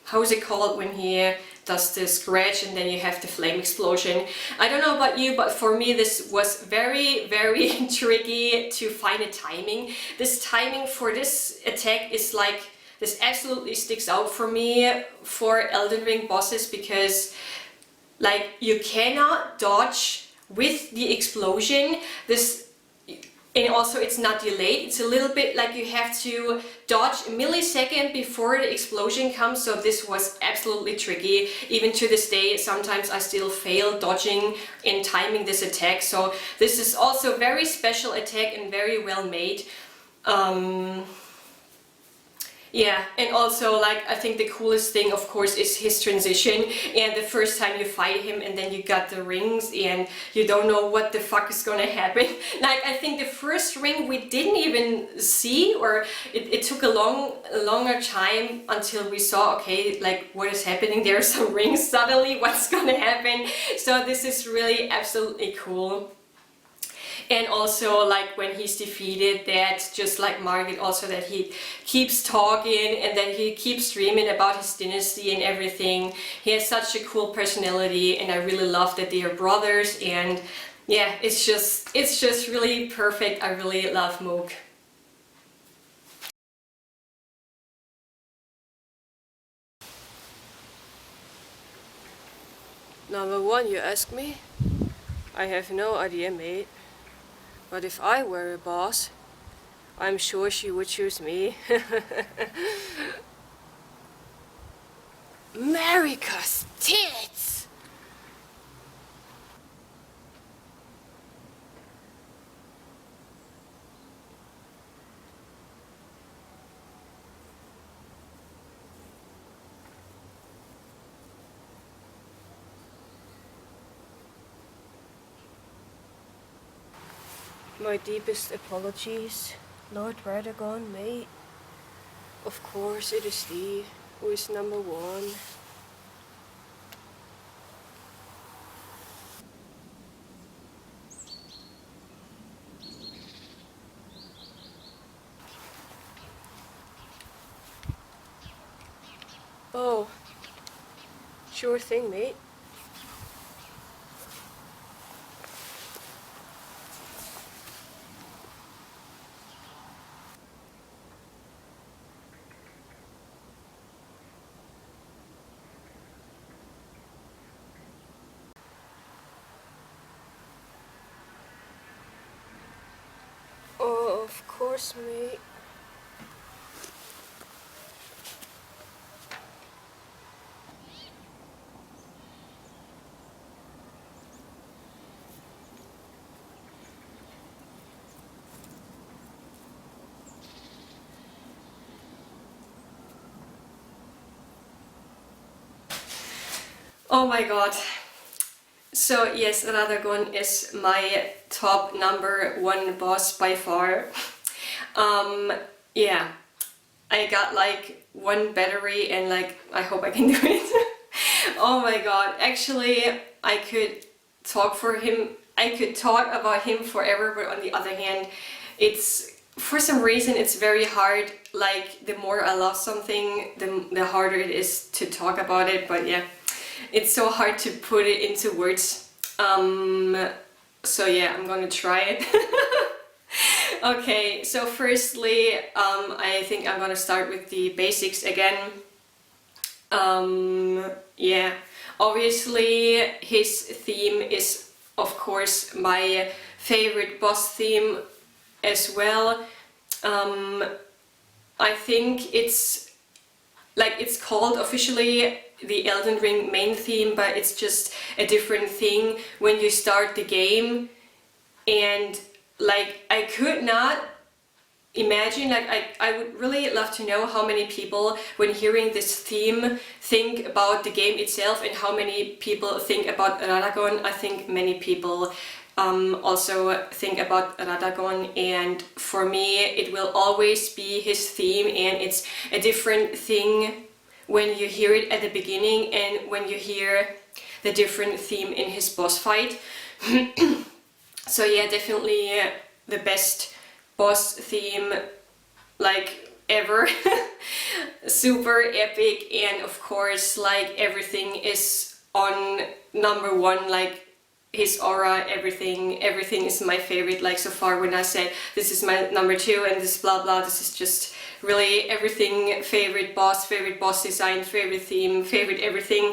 how is it called when he does the scratch and then you have the flame explosion. I don't know about you, but for me this was very tricky to find a timing. This timing for this attack is like, this absolutely sticks out for me for Elden Ring bosses, because like you cannot dodge with the explosion. And also it's not delayed, it's a little bit like you have to dodge a millisecond before the explosion comes, so this was absolutely tricky. Even to this day, sometimes I still fail dodging and timing this attack, so this is also a very special attack and very well made. Yeah, and also like I think the coolest thing of course is his transition, and the first time you fight him and then you got the rings and you don't know what the fuck is gonna happen. Like I think the first ring we didn't even see, or it took a longer time until we saw, okay, like what is happening, there are some rings suddenly, what's gonna happen. So this is really absolutely cool. And also like when he's defeated, that just like Margaret also, that he keeps talking and that he keeps dreaming about his dynasty and everything. He has such a cool personality, and I really love that they are brothers, and yeah, it's just really perfect. I really love Moog. Number one, you ask me? I have no idea, mate. But if I were a boss, I'm sure she would choose me. America's tits! My deepest apologies, Lord Radagon, mate. Of course it is thee who is number one. Oh, sure thing, mate. Oh, of course, mate. Oh my god. So yes, Radagon is my top number one boss by far. Yeah, I got like one battery and like I hope I can do it. Oh my god, actually I could talk about him forever, but on the other hand, it's for some reason it's very hard. Like the more I love something, the harder it is to talk about it, but yeah. It's so hard to put it into words. So yeah, I'm gonna try it. Okay, so firstly, I think I'm gonna start with the basics again. Yeah, obviously his theme is of course my favorite boss theme as well. I think it's called officially the Elden Ring main theme, but it's just a different thing when you start the game. And like I could not imagine, like I would really love to know how many people when hearing this theme think about the game itself, and how many people think about Radagon. I think many people also think about Radagon, and for me it will always be his theme, and it's a different thing when you hear it at the beginning and when you hear the different theme in his boss fight. So yeah, definitely the best boss theme like ever. Super epic, and of course like everything is on number one, like his aura, everything is my favorite. Like so far when I said this is my number 2 and this blah blah, this is just really everything. Favorite boss design, favorite theme, favorite everything.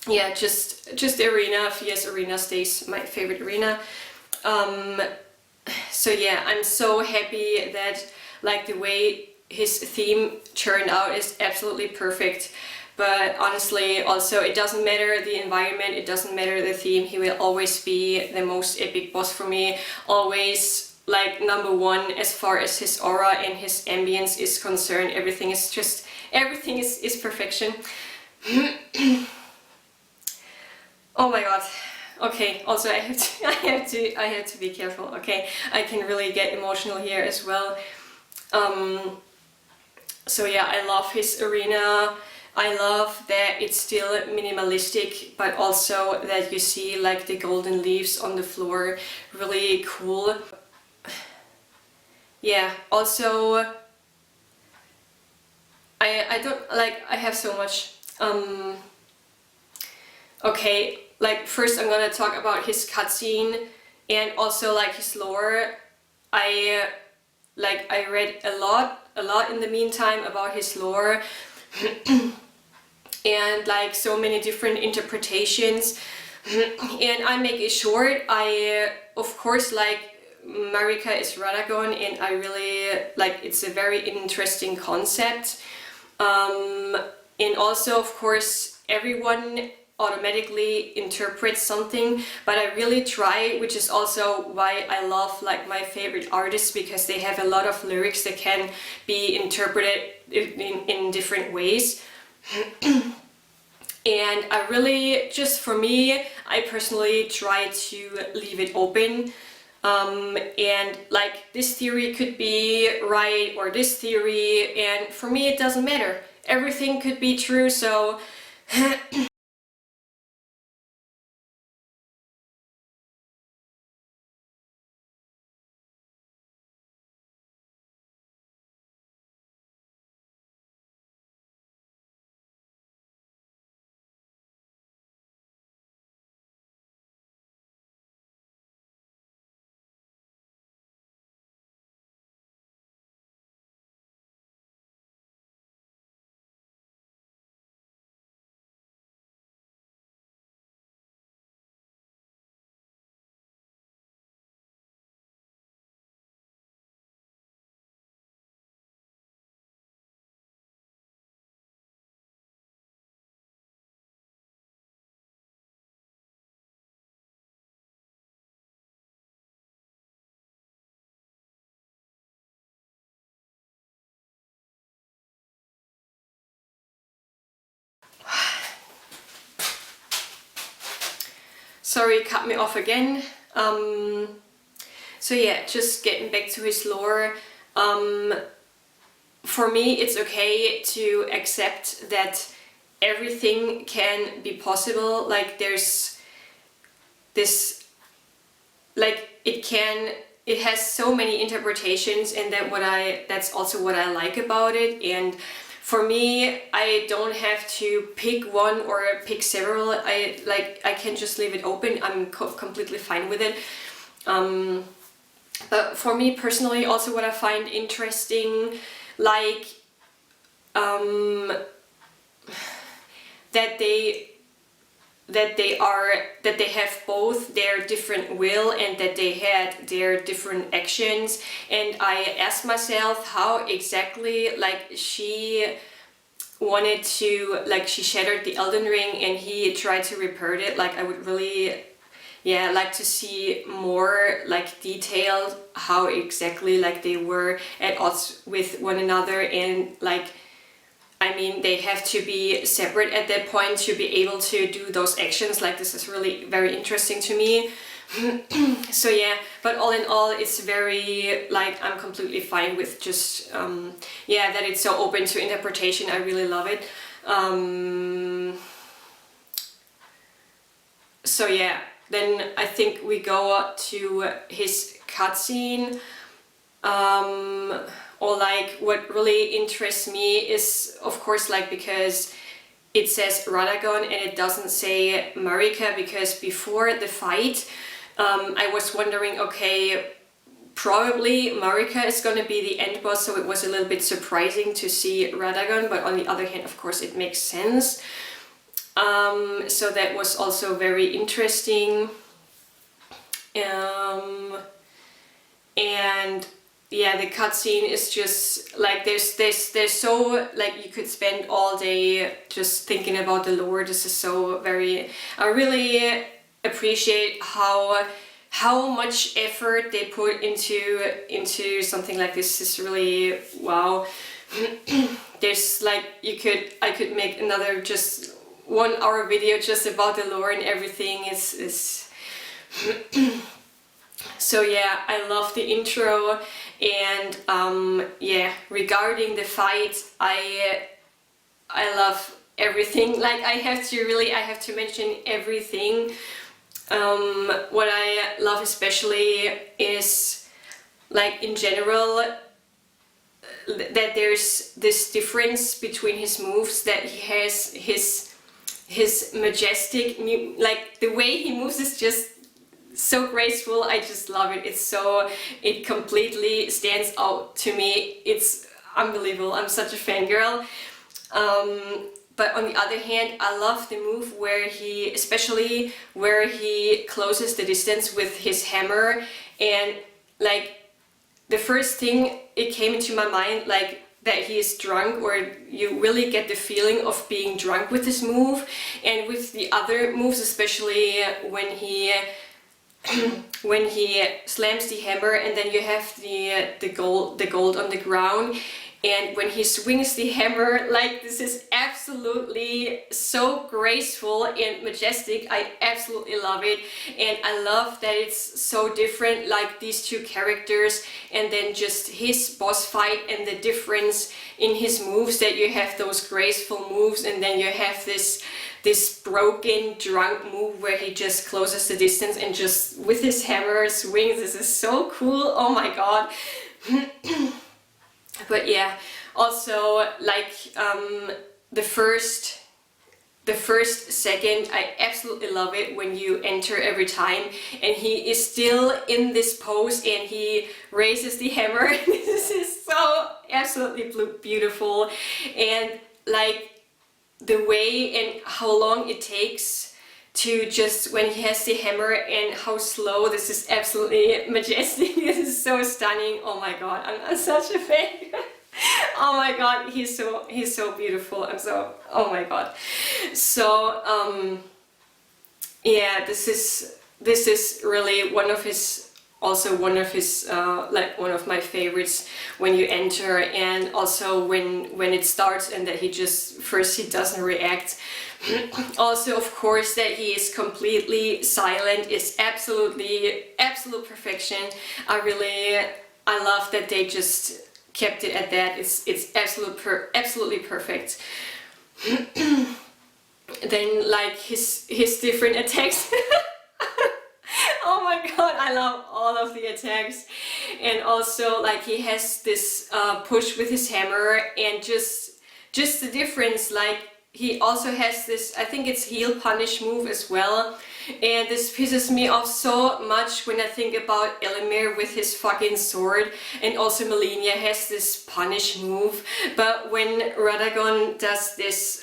Yeah, just arena. Yes, arena stays my favorite arena. So yeah, I'm so happy that like the way his theme turned out is absolutely perfect. But honestly, also it doesn't matter the environment, it doesn't matter the theme, he will always be the most epic boss for me. Always like number 1 as far as his aura and his ambience is concerned. Everything is perfection. Oh my god. Okay, also I have to be careful. Okay, I can really get emotional here as well. So yeah, I love his arena. I love that it's still minimalistic, but also that you see like the golden leaves on the floor. Really cool. Yeah, also I don't like, I have so much. Okay, like first I'm gonna talk about his cutscene and also like his lore. I read a lot in the meantime about his lore. And like so many different interpretations. And I make it short. I of course like Marika is Radagon, and I really like, it's a very interesting concept. And also of course everyone automatically interprets something, but I really try, which is also why I love like my favorite artists, because they have a lot of lyrics that can be interpreted in different ways. And I really, just for me, I personally try to leave it open. And like this theory could be right, or this theory, and for me it doesn't matter. Everything could be true, so sorry, cut me off again. So yeah, just getting back to his lore. For me, it's okay to accept that everything can be possible. Like there's this, like it has so many interpretations, and that's also what I like about it. And for me, I don't have to pick one or pick several. I can just leave it open. I'm completely fine with it. But for me personally, also what I find interesting, like that they have both their different will, and that they had their different actions. And I asked myself how exactly, like she wanted to, like she shattered the Elden Ring and he tried to repair it. Like I would really, yeah, like to see more like detailed how exactly like they were at odds with one another. And like, I mean, they have to be separate at that point to be able to do those actions. Like this is really very interesting to me. So yeah, but all in all, it's very, like, I'm completely fine with just, yeah, that it's so open to interpretation. I really love it. so yeah, then I think we go to his cutscene. Or like what really interests me is of course like because it says Radagon and it doesn't say Marika, because before the fight I was wondering, okay, probably Marika is gonna be the end boss, so it was a little bit surprising to see Radagon, but on the other hand, of course, it makes sense. So that was also very interesting. And yeah, the cutscene is just like there's so like you could spend all day just thinking about the lore. This is so very, I really appreciate how much effort they put into something like this. Is really wow. There's like I could make another just 1 hour video just about the lore and everything. Is So yeah, I love the intro, and yeah, regarding the fight, I love everything. Like I have to mention everything. What I love especially is like in general that there's this difference between his moves, that he has his majestic, like the way he moves is just so graceful. I just love it. It completely stands out to me. It's unbelievable. I'm such a fangirl. But on the other hand, I love the move especially where he closes the distance with his hammer, and like the first thing it came into my mind, like that he is drunk, or you really get the feeling of being drunk with this move. And with the other moves, especially when he slams the hammer and then you have the gold on the ground, and when he swings the hammer, like this is absolutely so graceful and majestic. I absolutely love it, and I love that it's so different, like these two characters, and then just his boss fight and the difference in his moves, that you have those graceful moves and then you have this broken drunk move where he just closes the distance and just with his hammer swings. This is so cool. Oh my god. But yeah, also like the first second, I absolutely love it when you enter every time and he is still in this pose and he raises the hammer. This is so absolutely beautiful, and like the way and how long it takes to just when he has the hammer and how slow. This is absolutely majestic. This is so stunning. Oh my god, I'm such a fan. Oh my god, he's so beautiful. Oh my god. So yeah, this is really one of his like one of my favorites when you enter, and also when it starts and that he doesn't react. Also, of course, that he is completely silent is absolute perfection. I love that they just kept it at that. It's absolutely perfect. Then like his different attacks. Oh my god, I love all of the attacks. And also like he has this push with his hammer, and just the difference, like he also has this, I think it's heal punish move as well. And this pisses me off so much when I think about Elimir with his fucking sword, and also Malenia has this punish move. But when Radagon does this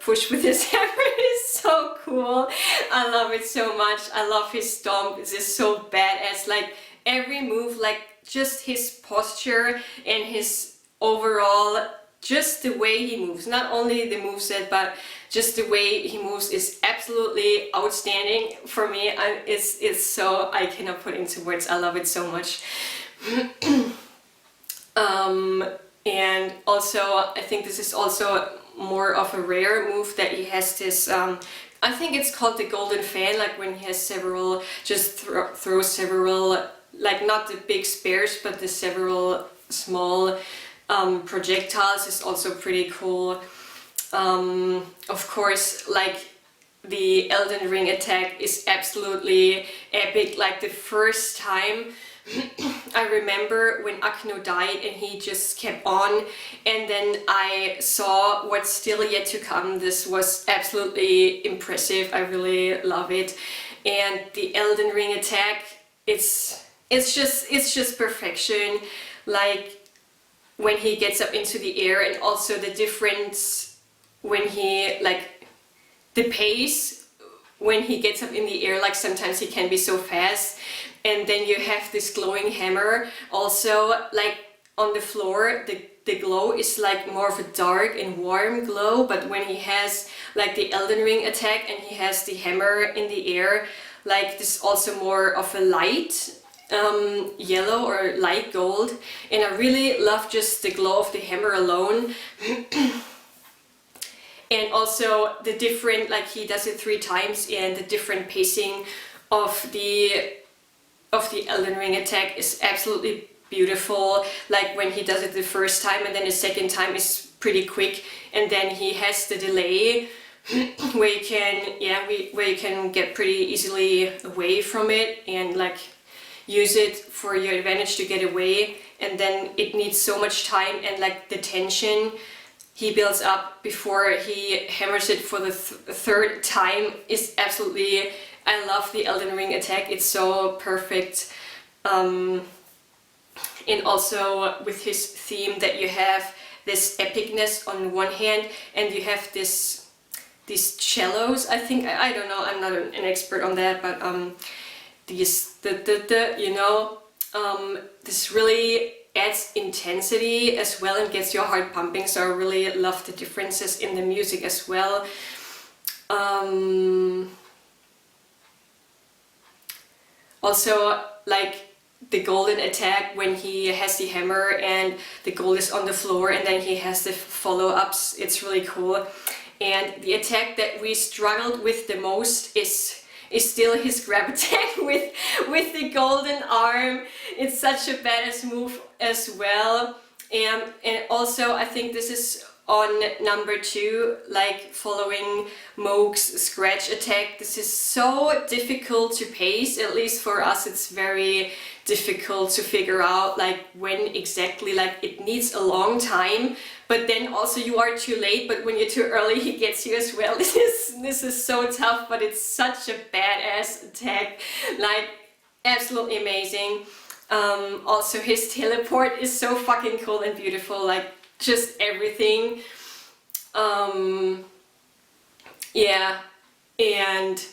push with his hammer, it's so cool. I love it so much. I love his stomp. It's just so badass. Like every move, like just his posture and his overall, just the way he moves, not only the moveset, but just the way he moves is absolutely outstanding for me. It's so, I cannot put into words. I love it so much. And also, I think this is also more of a rare move, that he has this, I think it's called the golden fan, like when he has several, just throw several, like not the big spears, but the several small projectiles is also pretty cool. Of course, like the Elden Ring attack is absolutely epic. Like the first time I remember when Akno died and he just kept on, and then I saw what's still yet to come. This was absolutely impressive. I really love it. And the Elden Ring attack, it's just perfection. Like when he gets up into the air, and also the difference when he, like the pace when he gets up in the air, like sometimes he can be so fast, and then you have this glowing hammer also, like on the floor, the glow is like more of a dark and warm glow, but when he has like the Elden Ring attack and he has the hammer in the air, like this also more of a light yellow or light gold, and I really love just the glow of the hammer alone. And also the different, like he does it 3 times, and the different pacing of the Elden Ring attack is absolutely beautiful. Like when he does it the first time, and then the second time is pretty quick, and then he has the delay where you can, where you can get pretty easily away from it and like use it for your advantage to get away. And then it needs so much time, and like the tension he builds up before he hammers it for the 3rd time is absolutely, I love the Elden Ring attack. It's so perfect. And also with his theme that you have this epicness on one hand, and you have these cellos, I think, I don't know, I'm not an expert on that, but these you know, this really adds intensity as well and gets your heart pumping, so I really love the differences in the music as well. Also, like the golden attack when he has the hammer and the gold is on the floor, and then he has the follow-ups, it's really cool. And the attack that we struggled with the most is still his grab attack with the golden arm. It's such a badass move as well. And also I think this is on number 2, like following Moog's scratch attack. This is so difficult to pace, at least for us it's very difficult to figure out like when exactly, like it needs a long time, but then also you are too late, but when you're too early he gets you as well. This is so tough, but it's such a badass attack, like absolutely amazing. Also his teleport is so fucking cool and beautiful, like just everything. Yeah, and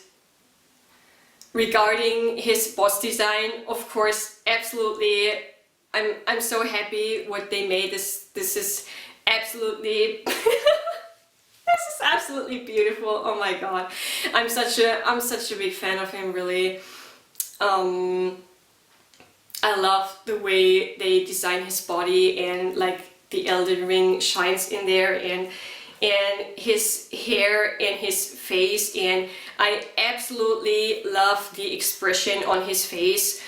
regarding his boss design, of course, absolutely, I'm so happy what they made. This is absolutely this is absolutely beautiful. Oh my god, I'm such a big fan of him, really. I love the way they design his body, and like the Elden Ring shines in there, and his hair and his face, and I absolutely love the expression on his face.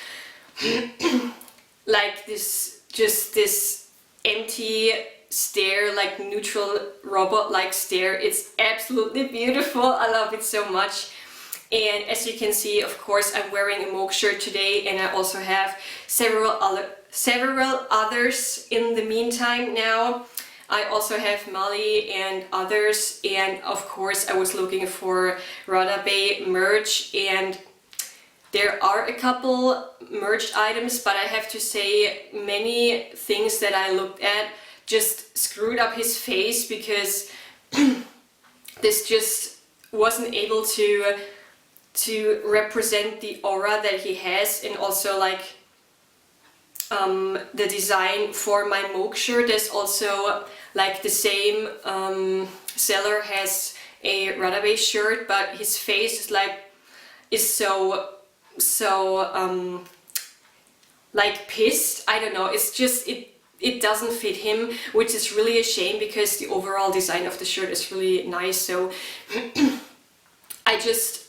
Like this, just this empty stare, like neutral robot-like stare. It's absolutely beautiful. I love it so much. And as you can see, of course, I'm wearing a Moog shirt today, and I also have several others in the meantime now. I also have Mali and others, and of course I was looking for Radabe merch, and there are a couple merch items, but I have to say many things that I looked at just screwed up his face, because this just wasn't able to represent the aura that he has. And also like the design for my Moog shirt is also like the same seller has a Radabe shirt, but his face is so like pissed. I don't know, it's just it doesn't fit him, which is really a shame, because the overall design of the shirt is really nice. So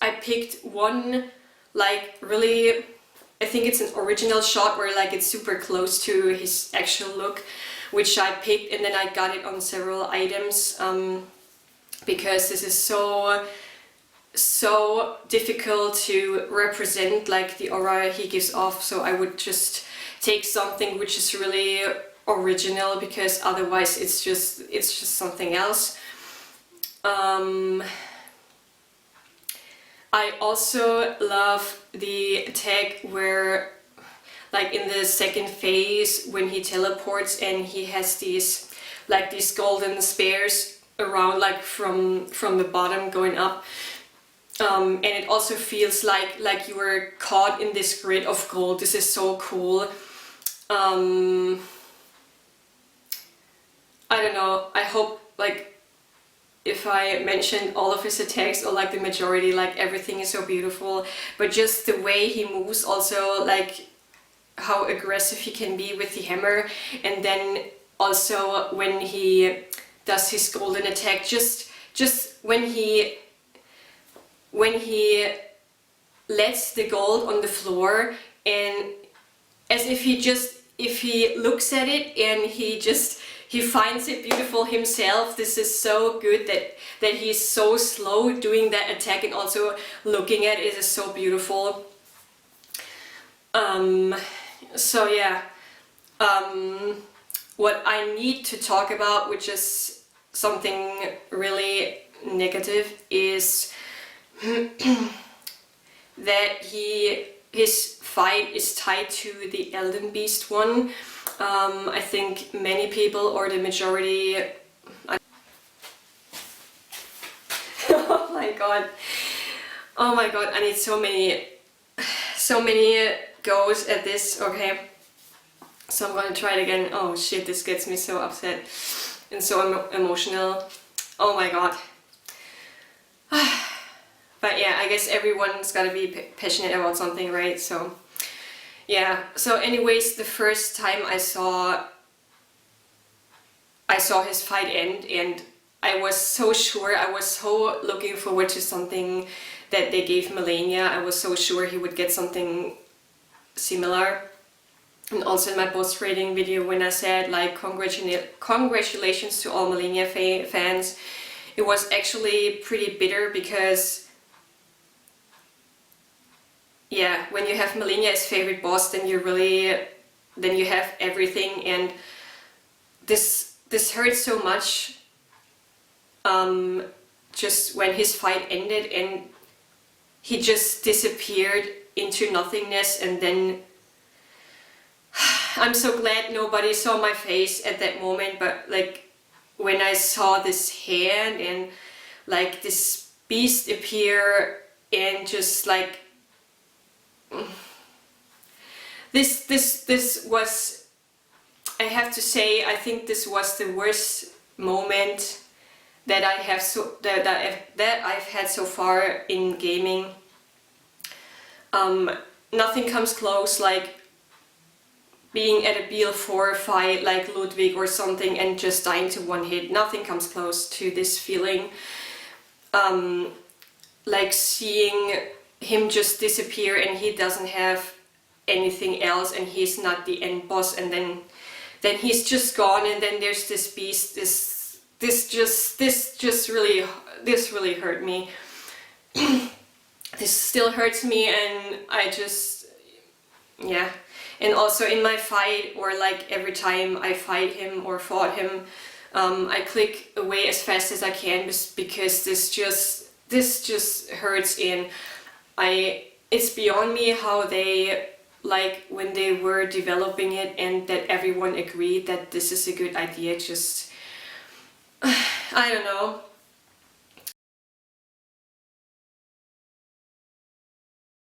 I picked one, like really, I think it's an original shot where like it's super close to his actual look, which I picked, and then I got it on several items, because this is so so difficult to represent like the aura he gives off, so I would just take something which is really original, because otherwise it's just something else. I also love the attack where, like in the second phase, when he teleports and he has these golden spears around, like from the bottom going up, and it also feels like you were caught in this grid of gold. This is so cool. I don't know, I hope like if I mentioned all of his attacks, or like the majority, like everything is so beautiful, but just the way he moves, also like how aggressive he can be with the hammer, and then also when he does his golden attack, just when he lets the gold on the floor, and as if he looks at it and he finds it beautiful himself. This is so good that he's so slow doing that attack, and also looking at it is so beautiful. So yeah, what I need to talk about, which is something really negative, is that his fight is tied to the Elden Beast one. I think many people, or the majority... Oh my god, I need so many goes at this. Okay, so I'm gonna try it again. Oh shit, this gets me so upset and so emotional. Oh my god. But yeah, I guess everyone's gotta be passionate about something, right? So yeah, so anyways, the first time I saw his fight end, and I was so sure, I was so looking forward to something that they gave Malenia. I was so sure he would get something similar. And also in my boss rating video, when I said like congratulations to all Malenia fans, it was actually pretty bitter, because yeah, when you have Malenia as favorite boss, then you have everything, and this hurts so much. Just when his fight ended and he just disappeared into nothingness, and then I'm so glad nobody saw my face at that moment, but like when I saw this hand and like this beast appear, and just like this was, I have to say, I think this was the worst moment that I have that I've had so far in gaming. Nothing comes close, like being at a BL4 fight like Ludwig or something and just dying to one hit. Nothing comes close to this feeling. Like seeing him just disappear and he doesn't have anything else, and he's not the end boss, and then he's just gone, and then there's this beast. This really hurt me. This still hurts me, and I just, yeah. And also in my fight, or like every time I fight him or fought him, I click away as fast as I can, because this just hurts, and it's beyond me how they, like when they were developing it and that everyone agreed that this is a good idea, just I don't know.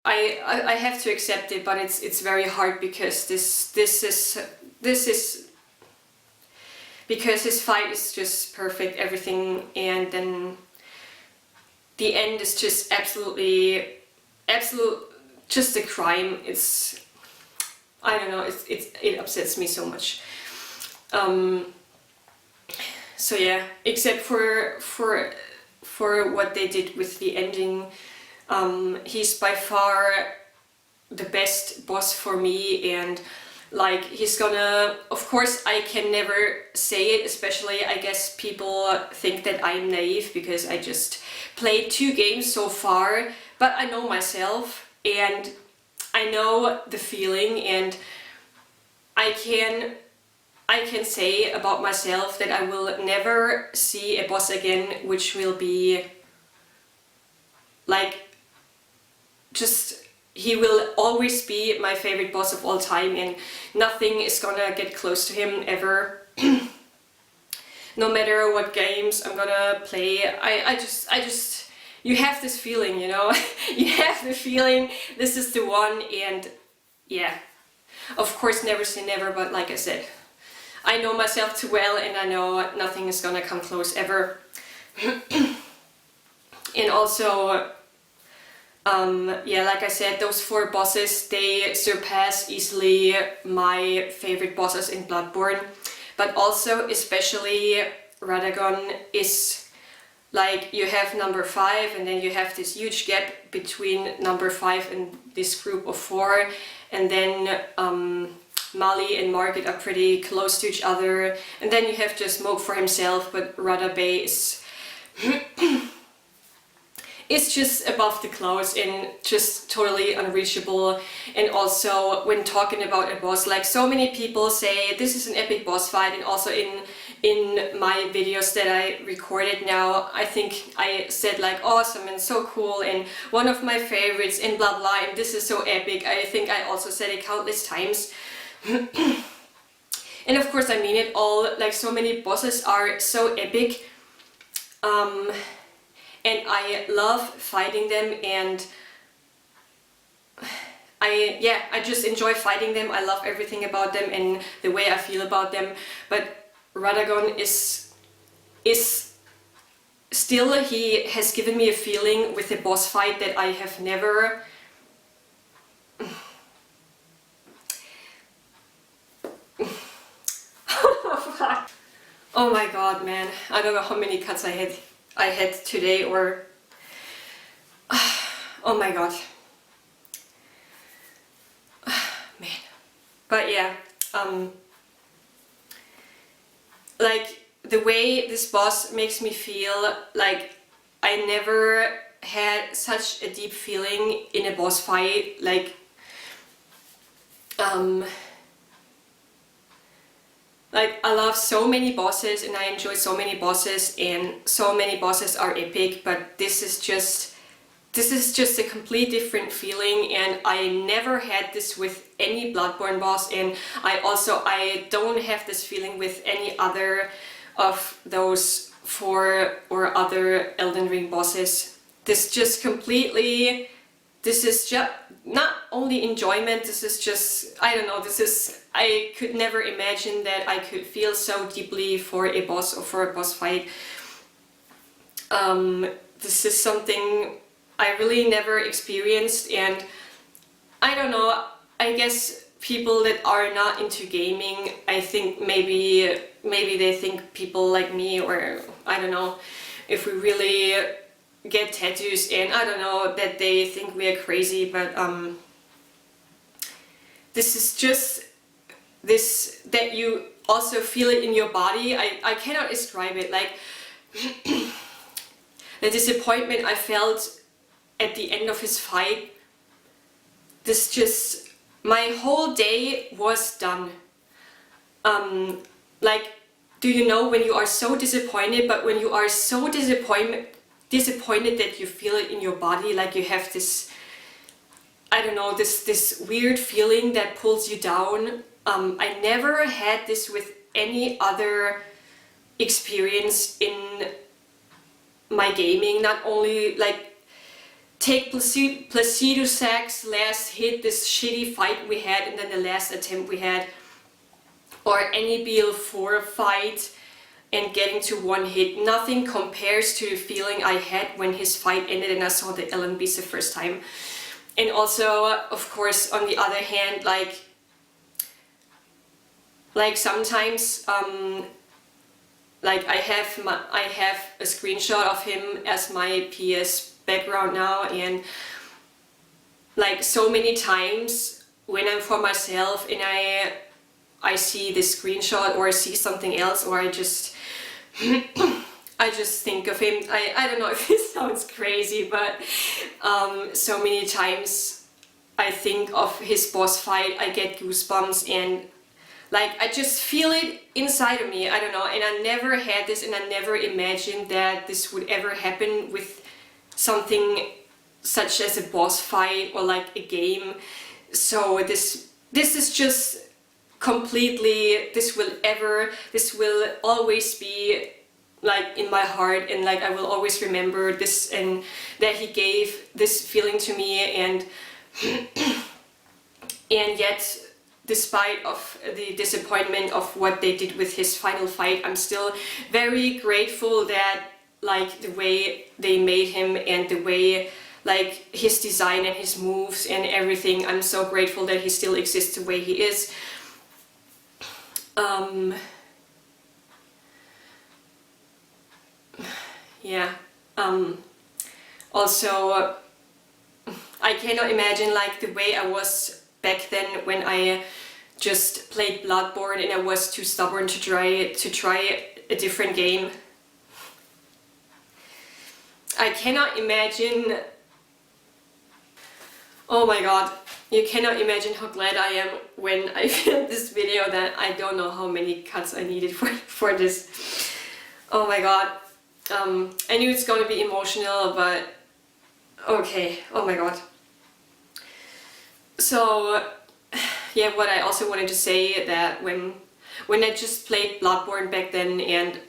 I have to accept it, but it's very hard, because this is because his fight is just perfect, everything, and then the end is just absolute just a crime. It's, I don't know, it upsets me so much. So yeah, except for what they did with the ending, he's by far the best boss for me, and like he's gonna, of course I can never say it, especially I guess people think that I'm naive because I just played 2 games so far, but I know myself and I know the feeling, and I can say about myself that I will never see a boss again which will be like, just, he will always be my favorite boss of all time, and nothing is gonna get close to him ever. No matter what games I'm gonna play, I just, you have this feeling, you know? You have the feeling this is the one, and yeah. Of course, never say never, but like I said, I know myself too well, and I know nothing is gonna come close ever. And also, yeah, like I said, those 4 bosses, they surpass easily my favorite bosses in Bloodborne. But also, especially, Radagon is like, you have number 5, and then you have this huge gap between number 5 and this group of 4, and then Mali and Margit are pretty close to each other, and then you have just Moog for himself, but Radabe is it's just above the clouds and just totally unreachable. And also, when talking about a boss, like, so many people say this is an epic boss fight, and also in my videos that I recorded now, I think I said like awesome and so cool and one of my favorites and blah blah, and this is so epic. I think I also said it countless times. And of course I mean it all, like, so many bosses are so epic. And I love fighting them, and I just enjoy fighting them. I love everything about them and the way I feel about them. But Radagon is still, he has given me a feeling with the boss fight that I have never oh my god, man, I don't know how many cuts I had today, or oh my god, man. But yeah, like, the way this boss makes me feel, like, I never had such a deep feeling in a boss fight. Like, I love so many bosses and I enjoy so many bosses, and so many bosses are epic, but this is just a complete different feeling, and I never had this with any Bloodborne boss, and I don't have this feeling with any other of those 4 or other Elden Ring bosses. This is just not only enjoyment, this is just, I don't know, I could never imagine that I could feel so deeply for a boss or for a boss fight. This is something I really never experienced, and I don't know, I guess people that are not into gaming, I think maybe they think people like me, or I don't know, if we really get tattoos, and I don't know, that they think we are crazy, but this is just this, that you also feel it in your body. I cannot describe it, like the disappointment I felt at the end of his fight. This just, my whole day was done. Like, do you know when you are so disappointed, but when you are so disappointed that you feel it in your body, like you have this, I don't know, this weird feeling that pulls you down. I never had this with any other experience in my gaming. Not only, like, take Placido Sack's last hit, this shitty fight we had, and then the last attempt we had, or any BL4 fight and getting to 1 hit. Nothing compares to the feeling I had when his fight ended and I saw the Ellen Beast the first time. And also, of course, on the other hand, like sometimes, like I have a screenshot of him as my PS background now, and like so many times when I'm for myself and I see this screenshot or I see something else, or I just I just think of him. I don't know if this sounds crazy, but so many times I think of his boss fight, I get goosebumps, and like I just feel it inside of me. I don't know, and I never had this, and I never imagined that this would ever happen with something such as a boss fight or like a game. So this is just completely, this will always be like in my heart, and like I will always remember this, and that he gave this feeling to me, and and yet despite of the disappointment of what they did with his final fight, I'm still very grateful that like the way they made him and the way like his design and his moves and everything, I'm so grateful that he still exists the way he is. Yeah. Also, I cannot imagine like the way I was back then when I just played Bloodborne and I was too stubborn to try a different game. I cannot imagine. Oh my god, you cannot imagine how glad I am when I filmed this video that I don't know how many cuts I needed for this. Oh my god. I knew it's gonna be emotional, but okay, oh my god. So yeah, what I also wanted to say that when I just played Bloodborne back then, and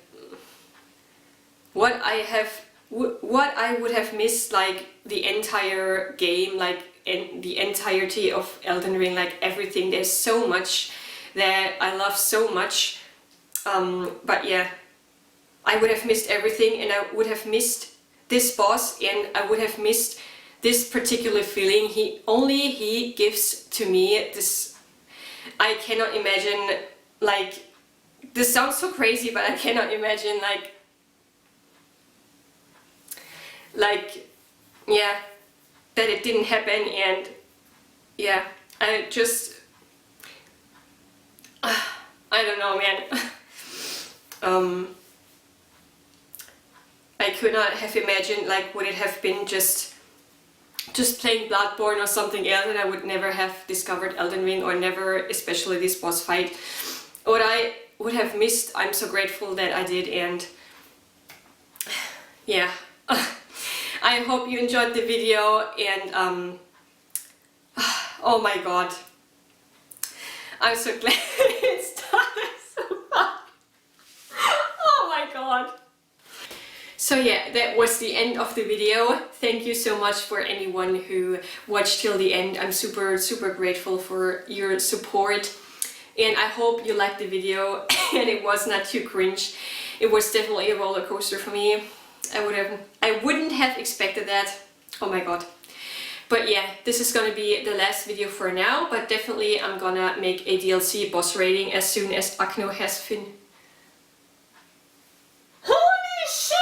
what I would have missed, like the entire game, like in the entirety of Elden Ring, like everything, there's so much that I love so much, but yeah, I would have missed everything, and I would have missed this boss, and I would have missed this particular feeling he gives to me. This, I cannot imagine, like, this sounds so crazy, but I cannot imagine like yeah, that it didn't happen. And yeah, I just I don't know, man. I could not have imagined, like, would it have been just playing Bloodborne or something else, and I would never have discovered Elden Ring, or never, especially this boss fight. What I would have missed, I'm so grateful that I did. And yeah. I hope you enjoyed the video, and oh my god, I'm so glad it started so fast. Oh my god. So yeah, that was the end of the video. Thank you so much for anyone who watched till the end. I'm super grateful for your support, and I hope you liked the video and it was not too cringe. It was definitely a roller coaster for me. I wouldn't have expected that. Oh my god. But yeah, this is gonna be the last video for now, but definitely I'm gonna make a DLC boss rating as soon as Akno has finished. Holy shit!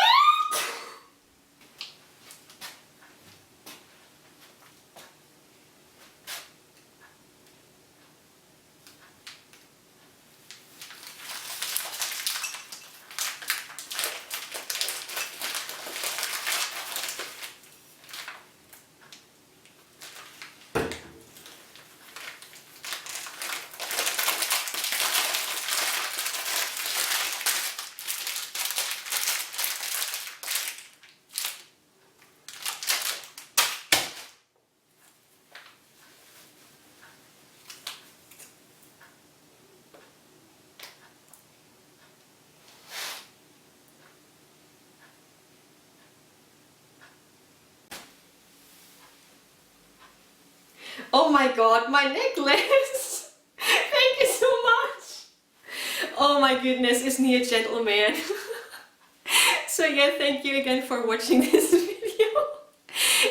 Oh my god, my necklace! Thank you so much! Oh my goodness, isn't he a gentleman? So yeah, thank you again for watching this video.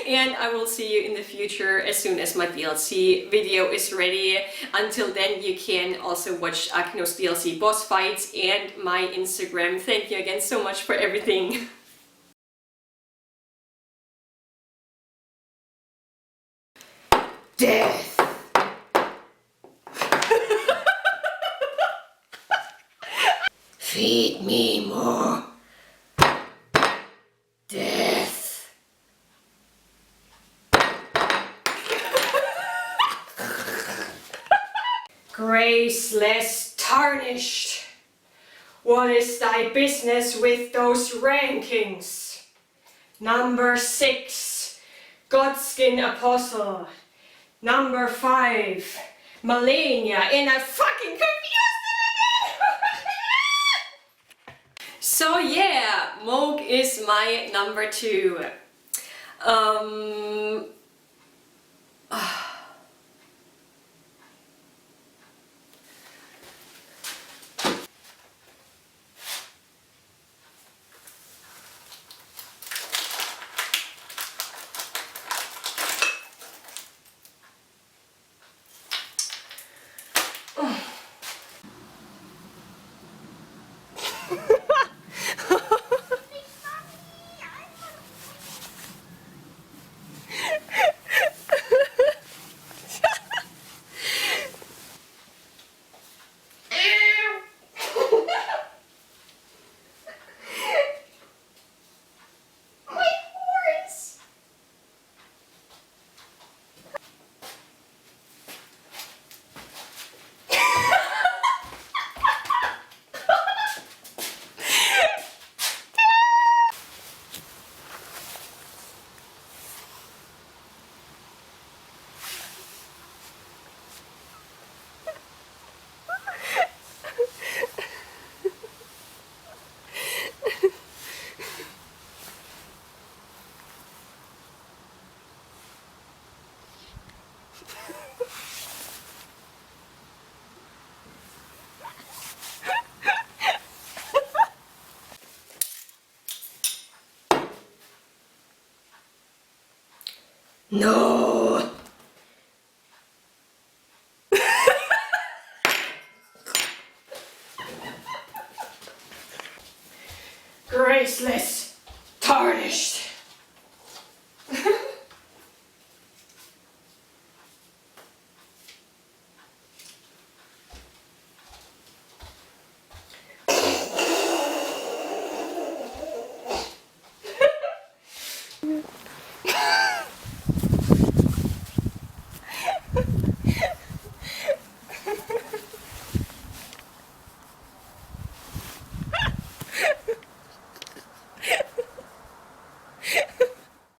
And I will see you in the future as soon as my DLC video is ready. Until then, you can also watch Akno's DLC boss fights and my Instagram. Thank you again so much for everything. Death. Feed me more. Graceless, tarnished. What is thy business with those rankings? Number 6, Godskin Apostle. Number 5, Malenia, and I fucking confused it again! So yeah, Moog is my number 2. No. Graceless, tarnished.